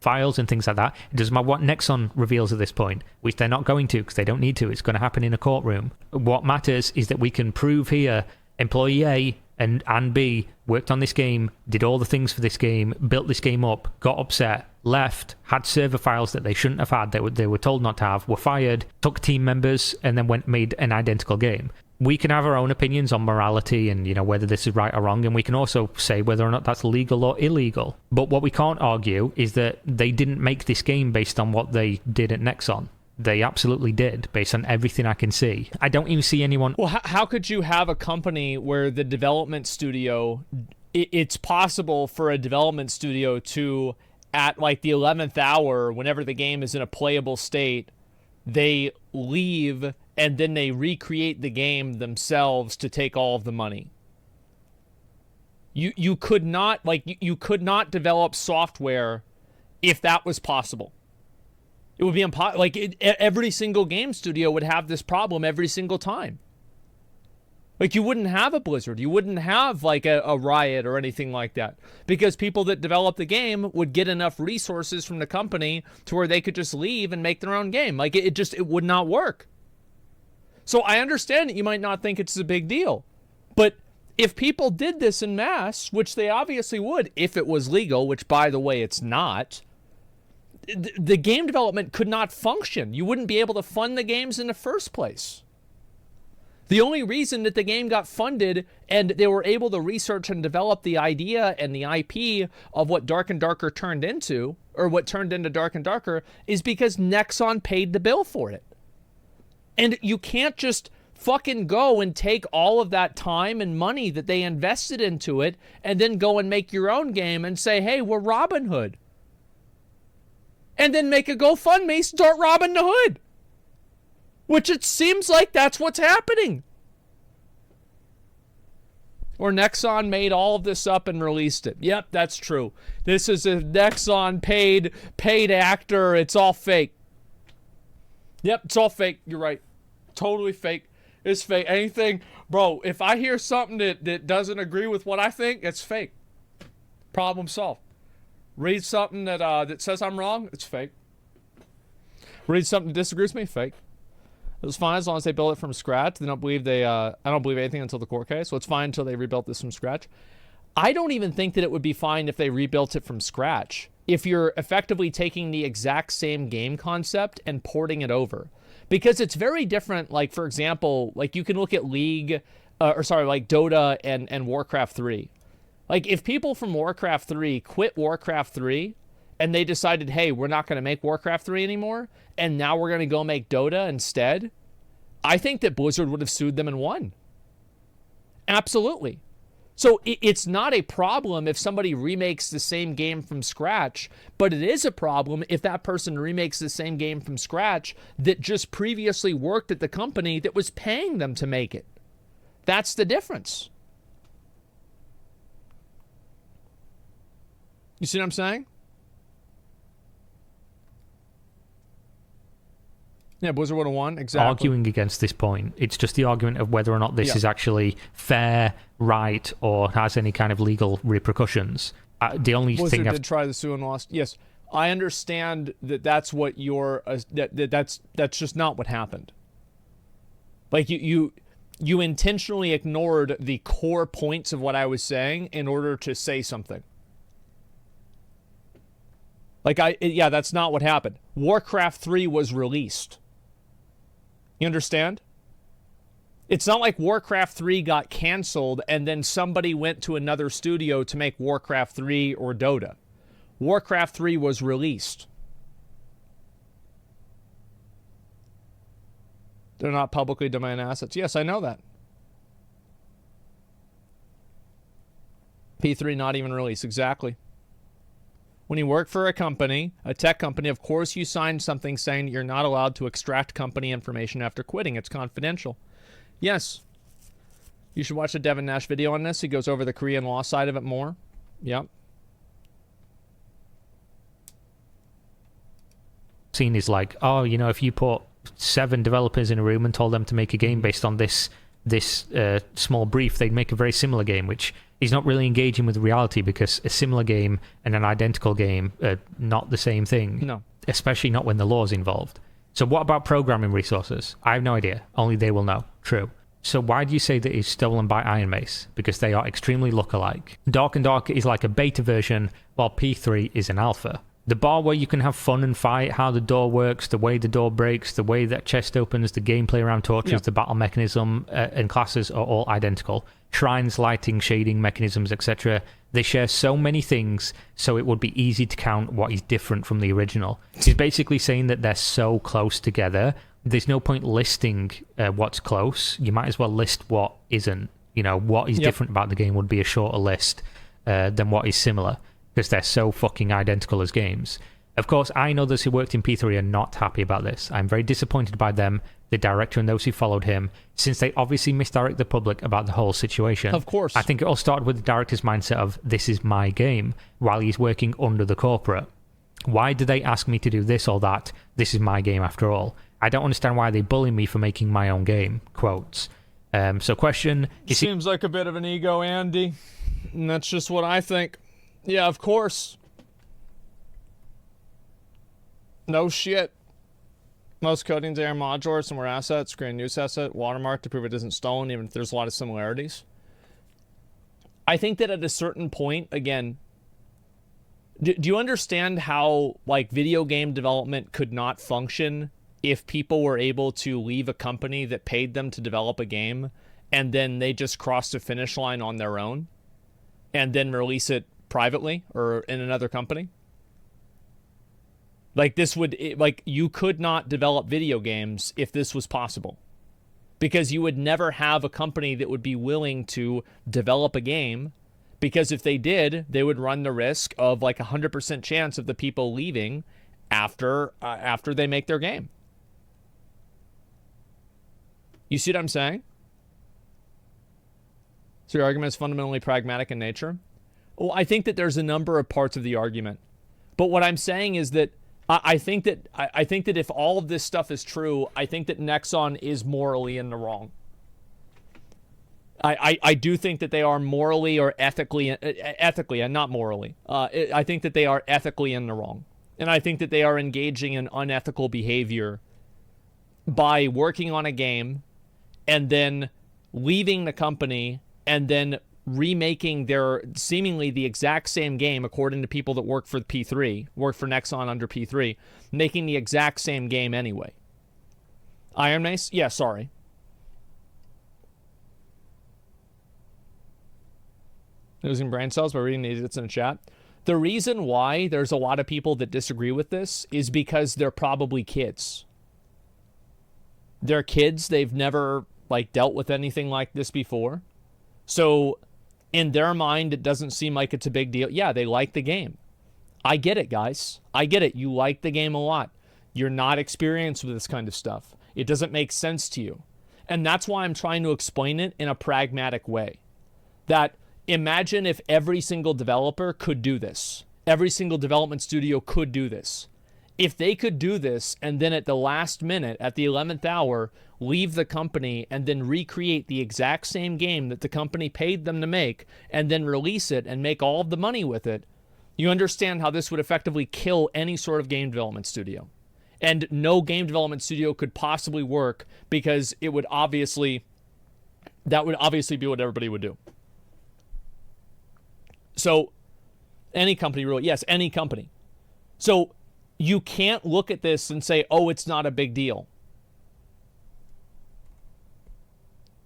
B: Files and things like that. It doesn't matter what Nexon reveals at this point, which they're not going to because they don't need to. It's going to happen in a courtroom. What matters is that we can prove here employee A and B worked on this game, did all the things for this game, built this game up, got upset, left, had server files that they shouldn't have had, they were told not to have, were fired, took team members, and then made an identical game. We can have our own opinions on morality and, you know, whether this is right or wrong, and we can also say whether or not that's legal or illegal. But what we can't argue is that they didn't make this game based on what they did at Nexon. They absolutely did, based on everything I can see. I don't even see anyone...
A: Well, how could you have a company where the development studio... It's possible for a development studio to, at like the 11th hour, whenever the game is in a playable state, they leave and then they recreate the game themselves to take all of the money. You could not, like, you could not develop software if that was possible. It would be impossible. Like, every single game studio would have this problem every single time. Like, you wouldn't have a Blizzard. You wouldn't have, like, a Riot or anything like that. Because people that develop the game would get enough resources from the company to where they could just leave and make their own game. Like, it would not work. So I understand that you might not think it's a big deal. But if people did this in mass, which they obviously would if it was legal, which, by the way, it's not, the game development could not function. You wouldn't be able to fund the games in the first place. The only reason that the game got funded and they were able to research and develop the idea and the IP of what Dark and Darker turned into, or what turned into Dark and Darker, is because Nexon paid the bill for it. And you can't just fucking go and take all of that time and money that they invested into it and then go and make your own game and say, hey, we're Robin Hood. And then make a GoFundMe, start robbing the hood. Which it seems like that's what's happening. Or Nexon made all of this up and released it. Yep, that's true. This is a Nexon paid actor. It's all fake. Yep, it's all fake. You're right. Totally fake. It's fake. Anything, bro, if I hear something that doesn't agree with what I think, it's fake. Problem solved. Read something that says I'm wrong, it's fake. Read something that disagrees with me, fake. It's fine as long as they build it from scratch. They don't believe I don't believe anything until the court case, so it's fine until they rebuilt this from scratch. I don't even think that it would be fine if they rebuilt it from scratch. If you're effectively taking the exact same game concept and porting it over. Because it's very different, like, for example, like, you can look at like Dota and Warcraft 3. Like, if people from Warcraft 3 quit Warcraft 3 and they decided, hey, we're not going to make Warcraft 3 anymore, and now we're going to go make Dota instead, I think that Blizzard would have sued them and won. Absolutely. So it's not a problem if somebody remakes the same game from scratch, but it is a problem if that person remakes the same game from scratch that just previously worked at the company that was paying them to make it. That's the difference. You see what I'm saying? Yeah, Blizzard would have won, exactly.
B: Arguing against this point, it's just the argument of whether or not this is actually fair, right, or has any kind of legal repercussions. The only
A: Blizzard
B: thing
A: did try the sue and lost. Yes, I understand that that's what you're. That's just not what happened. Like you intentionally ignored the core points of what I was saying in order to say something. Like that's not what happened. Warcraft 3 was released. You understand? It's not like Warcraft 3 got canceled and then somebody went to another studio to make Warcraft 3 or Dota. Warcraft 3 was released. They're not publicly domain assets. Yes, I know that. P3 not even released. Exactly. When you work for a company, a tech company, of course you sign something saying that you're not allowed to extract company information after quitting. It's confidential. Yes. You should watch the Devin Nash video on this. He goes over the Korean law side of it more. Yep.
B: Scene is like, oh, you know, if you put 7 developers in a room and told them to make a game based on this small brief, they'd make a very similar game, which is not really engaging with reality, because a similar game and an identical game are not the same thing.
A: No.
B: Especially not when the law's involved. So what about programming resources? I have no idea. Only they will know. True. So why do you say that it's stolen by Iron Mace? Because they are extremely look-alike. Dark and Darker is like a beta version, while P3 is an alpha. The bar where you can have fun and fight, how the door works, the way the door breaks, the way that chest opens, the gameplay around torches, the battle mechanism and classes are all identical. Shrines, lighting, shading, mechanisms, etc. They share so many things, so it would be easy to count what is different from the original. He's basically saying that they're so close together, there's no point listing what's close. You might as well list what isn't. You know, what is different about the game would be a shorter list than what is similar, because they're so fucking identical as games. Of course, I know those who worked in P3 are not happy about this. I'm very disappointed by them, the director and those who followed him, since they obviously misdirect the public about the whole situation.
A: Of course.
B: I think it all started with the director's mindset of, this is my game, while he's working under the corporate. Why do they ask me to do this or that? This is my game after all. I don't understand why they bully me for making my own game. Quotes. So question...
A: Seems like a bit of an ego, Andy. And that's just what I think. Yeah, of course. No shit. Most codings are modular, somewhere assets, create a use asset, watermark to prove it isn't stolen, even if there's a lot of similarities. I think that at a certain point, again, do you understand how, like, video game development could not function if people were able to leave a company that paid them to develop a game and then they just crossed a finish line on their own and then release it privately or in another company? Like, this would, like, you could not develop video games if this was possible, because you would never have a company that would be willing to develop a game, because if they did, they would run the risk of like 100% chance of the people leaving after they make their game. You see what I'm saying? So your argument is fundamentally pragmatic in nature? Well, I think that there's a number of parts of the argument. But what I'm saying is that I think that if all of this stuff is true, I think that Nexon is morally in the wrong. I do think that they are morally or ethically and not morally. I think that they are ethically in the wrong. And I think that they are engaging in unethical behavior by working on a game and then leaving the company and then remaking their seemingly the exact same game, according to people that work for P3, work for Nexon under P3, making the exact same game anyway. Iron Mace? Yeah, sorry. Losing brain cells by reading the idiots in the chat. The reason why there's a lot of people that disagree with this is because they're probably kids. They're kids. They've never, like, dealt with anything like this before. So in their mind, it doesn't seem like it's a big deal. Yeah, they like the game. I get it, guys. I get it. You like the game a lot. You're not experienced with this kind of stuff. It doesn't make sense to you. And that's why I'm trying to explain it in a pragmatic way. That imagine if every single developer could do this. Every single development studio could do this. If they could do this and then at the last minute, at the 11th hour, leave the company and then recreate the exact same game that the company paid them to make and then release it and make all of the money with it, you understand how this would effectively kill any sort of game development studio. And no game development studio could possibly work because that would obviously be what everybody would do. So any company, really, yes, any company. So you can't look at this and say, oh, it's not a big deal.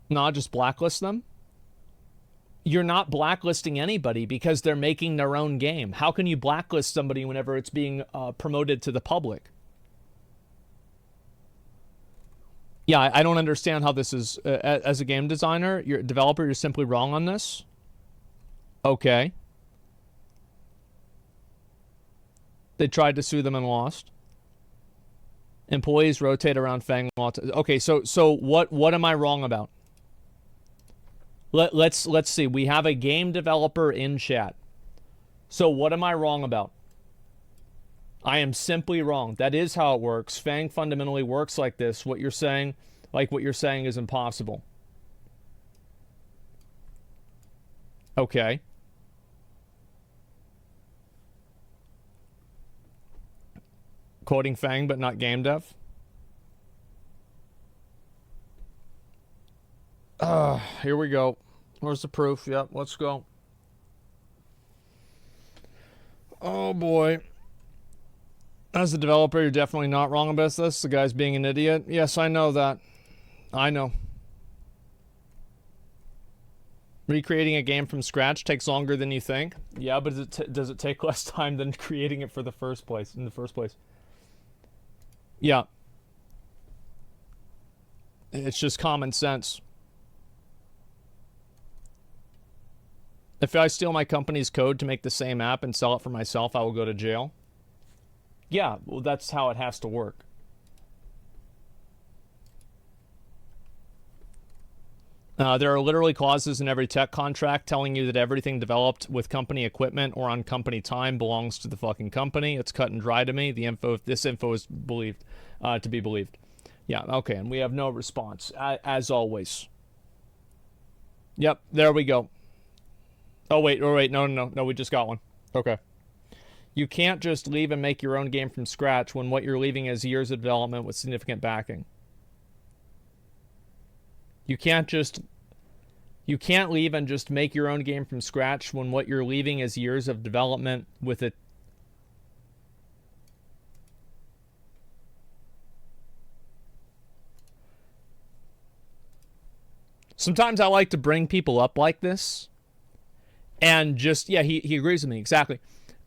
A: No, just blacklist them. You're not blacklisting anybody because they're making their own game. How can you blacklist somebody whenever it's being promoted to the public? Yeah, I don't understand how this is, as a game designer, you're a developer, you're simply wrong on this. Okay. They tried to sue them and lost. Employees rotate around Fang Law. Okay, so what am I wrong about? Let's see. We have a game developer in chat. So what am I wrong about? I am simply wrong. That is how it works. Fang fundamentally works like this. What you're saying is impossible. Okay. Quoting Fang, but not game dev. Here we go. Where's the proof? Yep, let's go. Oh boy. As a developer, you're definitely not wrong about this. The guy's being an idiot. Yes, I know that. I know. Recreating a game from scratch takes longer than you think. Yeah, but does it take less time than creating it in the first place? Yeah. It's just common sense. If I steal my company's code to make the same app and sell it for myself, I will go to jail. Yeah, well, that's how it has to work. There are literally clauses in every tech contract telling you that everything developed with company equipment or on company time belongs to the fucking company. It's cut and dry to me. This info is believed to be believed. Yeah, okay, and we have no response, as always. Yep, there we go. Oh, wait, no, we just got one. Okay. You can't just leave and make your own game from scratch when what you're leaving is years of development with significant backing. You can't leave and just make your own game from scratch when what you're leaving is years of development with it. Sometimes I like to bring people up like this and just, yeah, he agrees with me, exactly.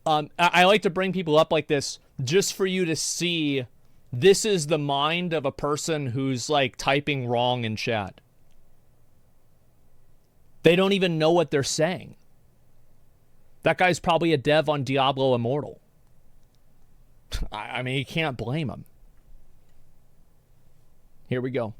A: I like to bring people up like this just for you to see this is the mind of a person who's like typing wrong in chat. They don't even know what they're saying. That guy's probably a dev on Diablo Immortal. I mean, you can't blame him. Here we go.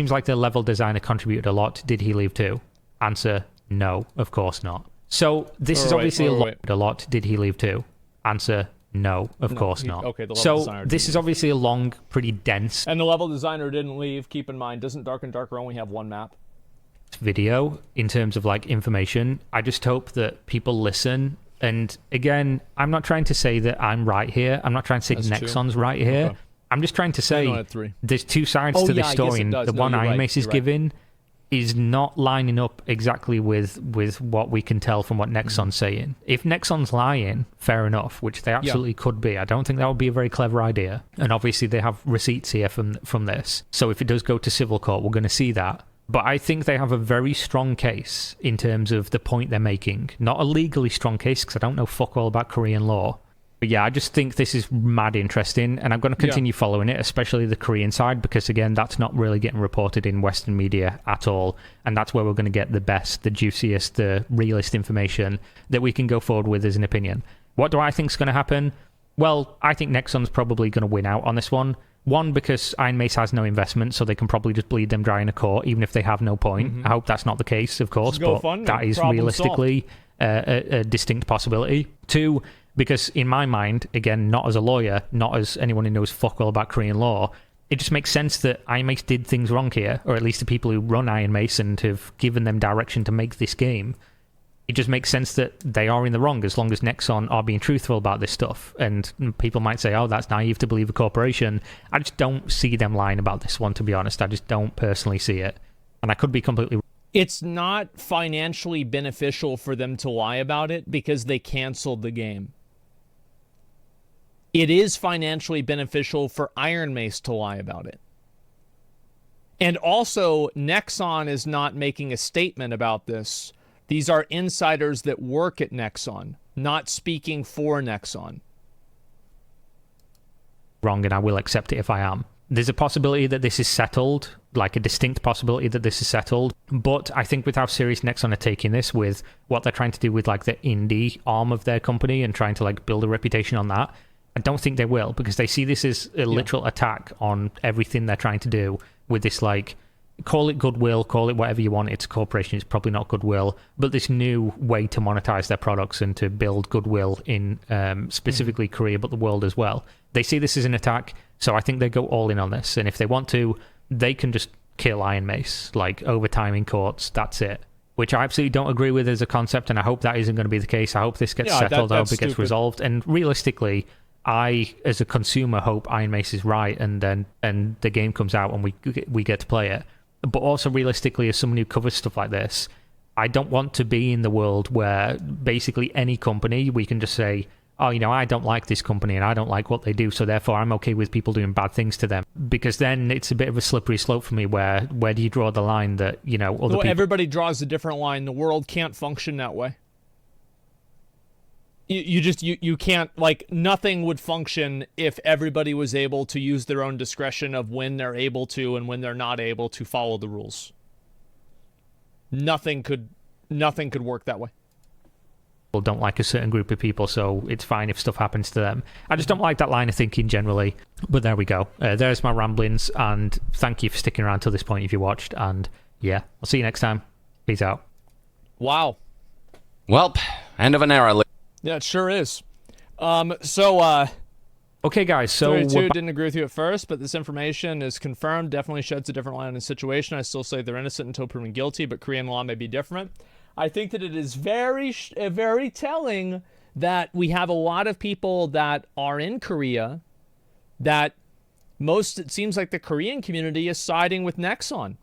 B: Seems like the level designer contributed a lot. Did he leave too? Answer, no, of course not. So this is obviously a lot. Did he leave too? Answer, no, of course not.
A: Okay, the level designer
B: this is obviously a long, pretty dense...
A: And the level designer didn't leave. Keep in mind, doesn't Dark and Darker only have one map?
B: Video in terms of like information. I just hope that people listen. And again, I'm not trying to say that I'm right here. I'm not trying to say Nexon's right here. Okay. I'm just trying to say there's two sides to this story, and the one Iron Mace is giving is not lining up exactly with what we can tell from what Nexon's saying. If Nexon's lying, fair enough, which they absolutely could be. I don't think that would be a very clever idea. And obviously they have receipts here from this. So if it does go to civil court, we're going to see that. But I think they have a very strong case in terms of the point they're making. Not a legally strong case, because I don't know fuck all about Korean law. But yeah, I just think this is mad interesting, and I'm going to continue following it, especially the Korean side, because again, that's not really getting reported in Western media at all, and that's where we're going to get the best, the juiciest, the realest information that we can go forward with as an opinion. What do I think is going to happen? Well, I think Nexon's probably going to win out on this one. One, because Iron Mace has no investment, so they can probably just bleed them dry in a court, even if they have no point. Mm-hmm. I hope that's not the case, of course, but that is realistically a distinct possibility. Two, because in my mind, again, not as a lawyer, not as anyone who knows fuck all about Korean law, it just makes sense that Iron Mace did things wrong here, or at least the people who run Iron Mace and have given them direction to make this game. It just makes sense that they are in the wrong as long as Nexon are being truthful about this stuff. And people might say, oh, that's naive to believe a corporation. I just don't see them lying about this one, to be honest. I just don't personally see it. And I could be completely wrong.
A: It's not financially beneficial for them to lie about it because they canceled the game. It is financially beneficial for Iron Mace to lie about it. And also, Nexon is not making a statement about this. These are insiders that work at Nexon, not speaking for Nexon.
B: Wrong, and I will accept it if I am. There's a possibility that this is settled, like a distinct possibility that this is settled, but I think with how serious Nexon are taking this, with what they're trying to do with like the indie arm of their company and trying to like build a reputation on that, I don't think they will, because they see this as a literal attack on everything they're trying to do with this, like, call it goodwill, call it whatever you want. It's a corporation, it's probably not goodwill, but this new way to monetize their products and to build goodwill in specifically Korea, but the world as well. They see this as an attack, so I think they go all in on this. And if they want to, they can just kill Iron Mace, like overtime in courts, that's it. Which I absolutely don't agree with as a concept, and I hope that isn't going to be the case. I hope this gets settled, I hope it gets resolved. And realistically, I, as a consumer, hope Iron Mace is right, and the game comes out and we get to play it. But also realistically, as someone who covers stuff like this, I don't want to be in the world where basically any company, we can just say, oh, you know, I don't like this company and I don't like what they do, so therefore I'm okay with people doing bad things to them. Because then it's a bit of a slippery slope for me where do you draw the line that, you know, other people...
A: Everybody draws a different line. The world can't function that way. You can't, like, nothing would function if everybody was able to use their own discretion of when they're able to and when they're not able to follow the rules. Nothing could work that way.
B: don't like a certain group of people, so it's fine if stuff happens to them. I just don't like that line of thinking generally. But there we go. There's my ramblings, and thank you for sticking around till this point if you watched. And yeah, I'll see you next time. Peace out.
A: Wow.
C: Well, end of an era.
A: Yeah, it sure is.
B: Okay, guys, so
A: 32 didn't agree with you at first, but this information is confirmed. Definitely sheds a different light on the situation. I still say they're innocent until proven guilty, but Korean law may be different. I think that it is very telling that we have a lot of people that are in Korea that it seems like the Korean community is siding with Nexon.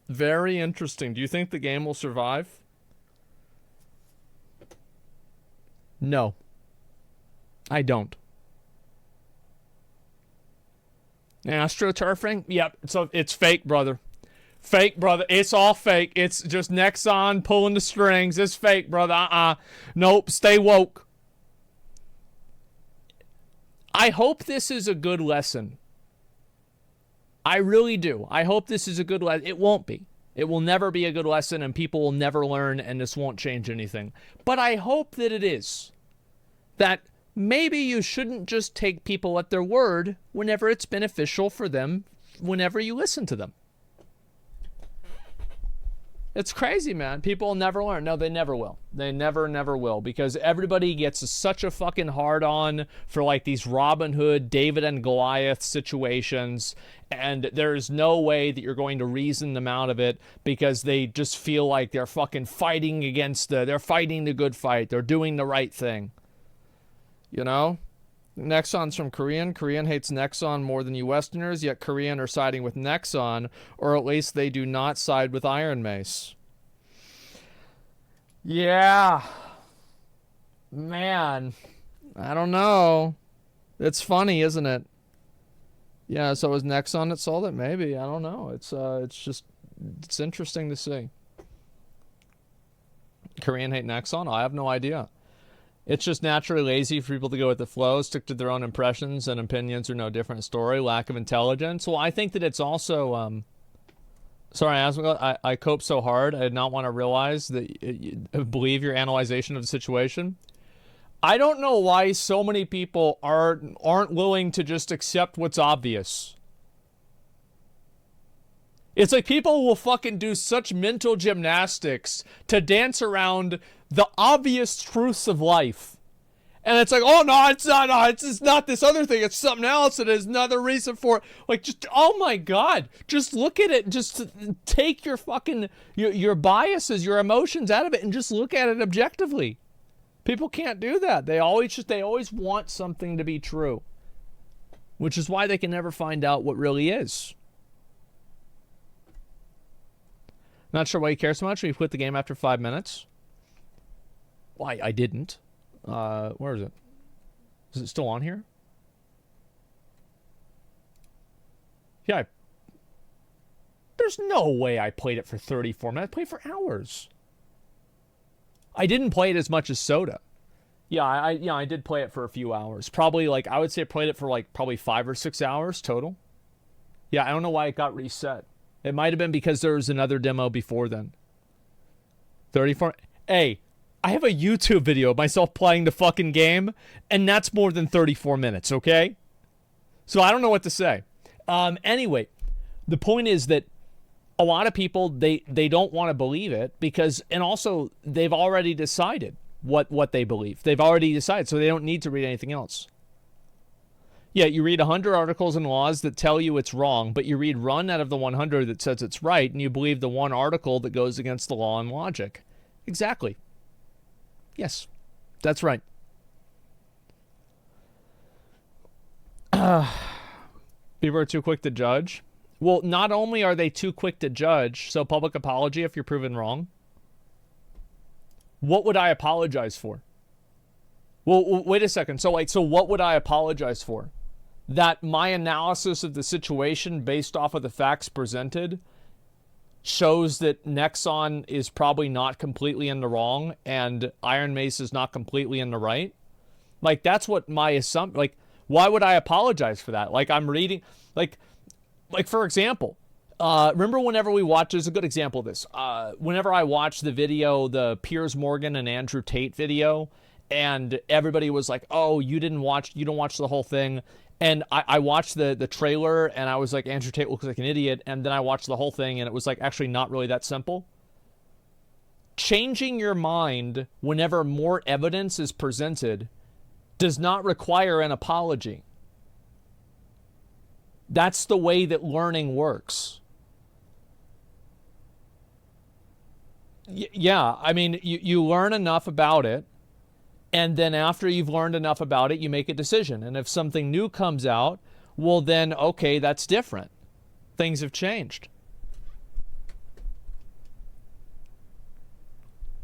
A: Very interesting. Do you think the game will survive? No. I don't. AstroTurfing? Yep. So it's fake, brother. Fake, brother. It's all fake. It's just Nexon pulling the strings. It's fake, brother. Nope. Stay woke. I hope this is a good lesson. I really do. I hope this is a good lesson. It won't be. It will never be a good lesson, and people will never learn, and this won't change anything. But I hope that it is. That maybe you shouldn't just take people at their word whenever it's beneficial for them, whenever you listen to them. It's crazy, man. People will never learn. No, they never will. They never will. Because everybody gets such a fucking hard-on for like these Robin Hood, David and Goliath situations. And there's no way that you're going to reason them out of it because they just feel like they're fucking fighting they're fighting the good fight. They're doing the right thing. You know? Nexon's from Korean. Korean hates Nexon more than you Westerners, yet Korean are siding with Nexon, or at least they do not side with Iron Mace. Yeah. Man. I don't know. It's funny, isn't it? Yeah, so is Nexon that sold it? Maybe. I don't know. It's interesting to see. Korean hate Nexon? I have no idea. It's just naturally lazy for people to go with the flow, stick to their own impressions, and opinions are no different story. Lack of intelligence. Well, I think that it's also... Sorry, Asmongold, I cope so hard. I did not want to realize that believe your analyzation of the situation. I don't know why so many people aren't willing to just accept what's obvious. It's like people will fucking do such mental gymnastics to dance around the obvious truths of life. And it's like, oh, no, it's not, no, it's not this other thing. It's something else. It is another reason for it. Like, just, oh, my God. Just look at it. Just take your fucking, your biases, your emotions out of it and just look at it objectively. People can't do that. They always want something to be true. Which is why they can never find out what really is. Not sure why you care so much. We quit the game after 5 minutes. Why, I didn't. Where is it? Is it still on here? Yeah. There's no way I played it for 34 minutes. I played for hours. I didn't play it as much as Soda. Yeah, I did play it for a few hours. Probably like, I would say I played it for like probably 5 or 6 hours total. Yeah, I don't know why it got reset. It might have been because there was another demo before then. 34. Hey, I have a YouTube video of myself playing the fucking game, and that's more than 34 minutes, okay? So I don't know what to say. Anyway, the point is that a lot of people, they don't want to believe it because, and also they've already decided what they believe. They've already decided, so they don't need to read anything else. Yeah, you read 100 articles and laws that tell you it's wrong, but you read one out of the 100 that says it's right, and you believe the one article that goes against the law and logic. Exactly. Yes, that's right. People are too quick to judge. Well, not only are they too quick to judge, so public apology if you're proven wrong. What would I apologize for? Well, wait a second. So what would I apologize for? That my analysis of the situation based off of the facts presented shows that Nexon is probably not completely in the wrong and Iron Mace is not completely in the right? Like, that's what my assumption... Like, why would I apologize for that? Like, I'm reading... Like for example, Remember whenever we watch, there's a good example of this. Whenever I watched the video, the Piers Morgan and Andrew Tate video, and everybody was like, oh, you don't watch the whole thing. And I watched the trailer, and I was like, Andrew Tate looks like an idiot. And then I watched the whole thing, and it was like actually not really that simple. Changing your mind whenever more evidence is presented does not require an apology. That's the way that learning works. Yeah, I mean, you learn enough about it, and then after you've learned enough about it, you make a decision. And if something new comes out, well then, okay, that's different. Things have changed.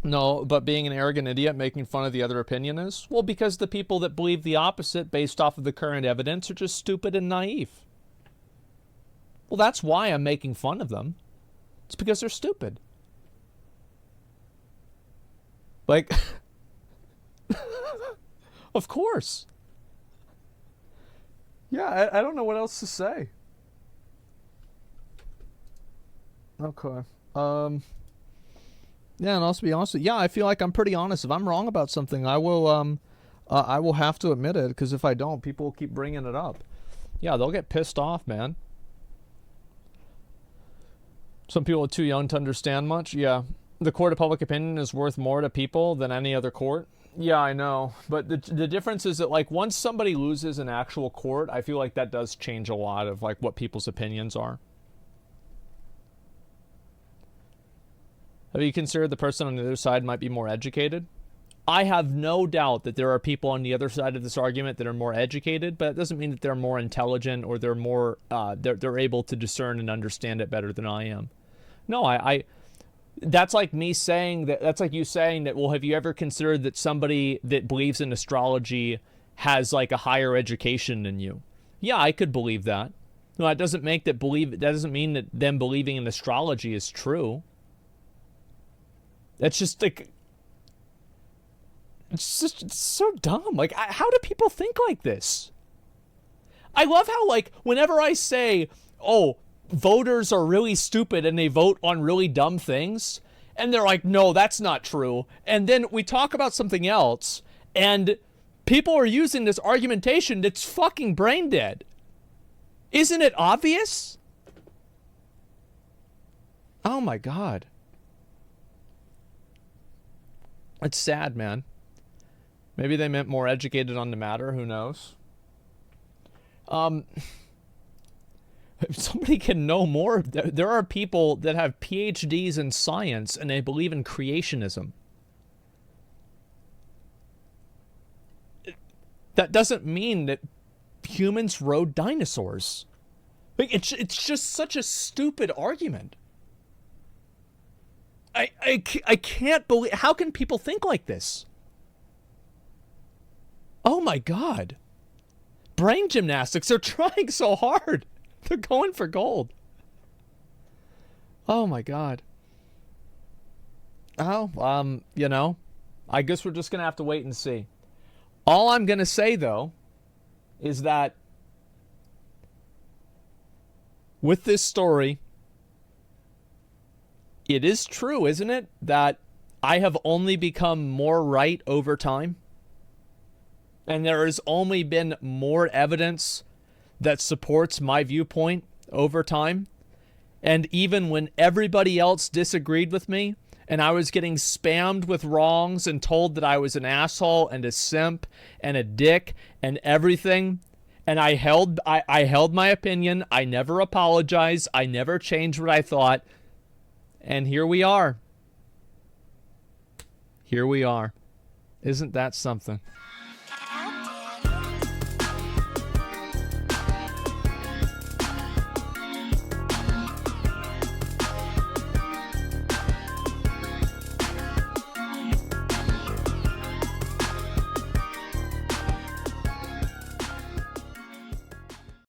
A: No, but being an arrogant idiot making fun of the other opinion is? Well, because the people that believe the opposite based off of the current evidence are just stupid and naive. Well, that's why I'm making fun of them. It's because they're stupid. Like, of course. Yeah, I don't know what else to say. Okay. Yeah, and also be honest with you, yeah, I feel like I'm pretty honest. If I'm wrong about something, I will have to admit it, because if I don't, people will keep bringing it up. Yeah, they'll get pissed off, man. Some people are too young to understand much. Yeah, the court of public opinion is worth more to people than any other court. Yeah, I know. But the difference is that, like, once somebody loses an actual court, I feel like that does change a lot of, like, what people's opinions are. Have you considered the person on the other side might be more educated? I have no doubt that there are people on the other side of this argument that are more educated, but it doesn't mean that they're more intelligent or they're more they're able to discern and understand it better than I am. No, I that's like me saying that. That's like you saying that. Well, have you ever considered that somebody that believes in astrology has like a higher education than you? Yeah, I could believe that. No, that doesn't make that believe. That doesn't mean that them believing in astrology is true. That's just like, it's so dumb. Like, how do people think like this? I love how, like, whenever I say, oh, voters are really stupid and they vote on really dumb things, and they're like, no, that's not true. And then we talk about something else, and people are using this argumentation that's fucking brain dead. Isn't it obvious? Oh my God. It's sad, man. Maybe they meant more educated on the matter. Who knows? If somebody can know more, there are people that have PhDs in science and they believe in creationism. That doesn't mean that humans rode dinosaurs. Like, it's just such a stupid argument. I can't believe, how can people think like this? Oh my God. Brain gymnastics, they're trying so hard. They're going for gold. Oh my God. Oh, you know, I guess we're just going to have to wait and see. All I'm going to say, though, is that with this story, it is true, isn't it, that I have only become more right over time? And there has only been more evidence that supports my viewpoint over time. And even when everybody else disagreed with me, and I was getting spammed with wrongs and told that I was an asshole and a simp and a dick and everything, and I held my opinion. I never apologized. I never changed what I thought. And here we are. Here we are. Isn't that something?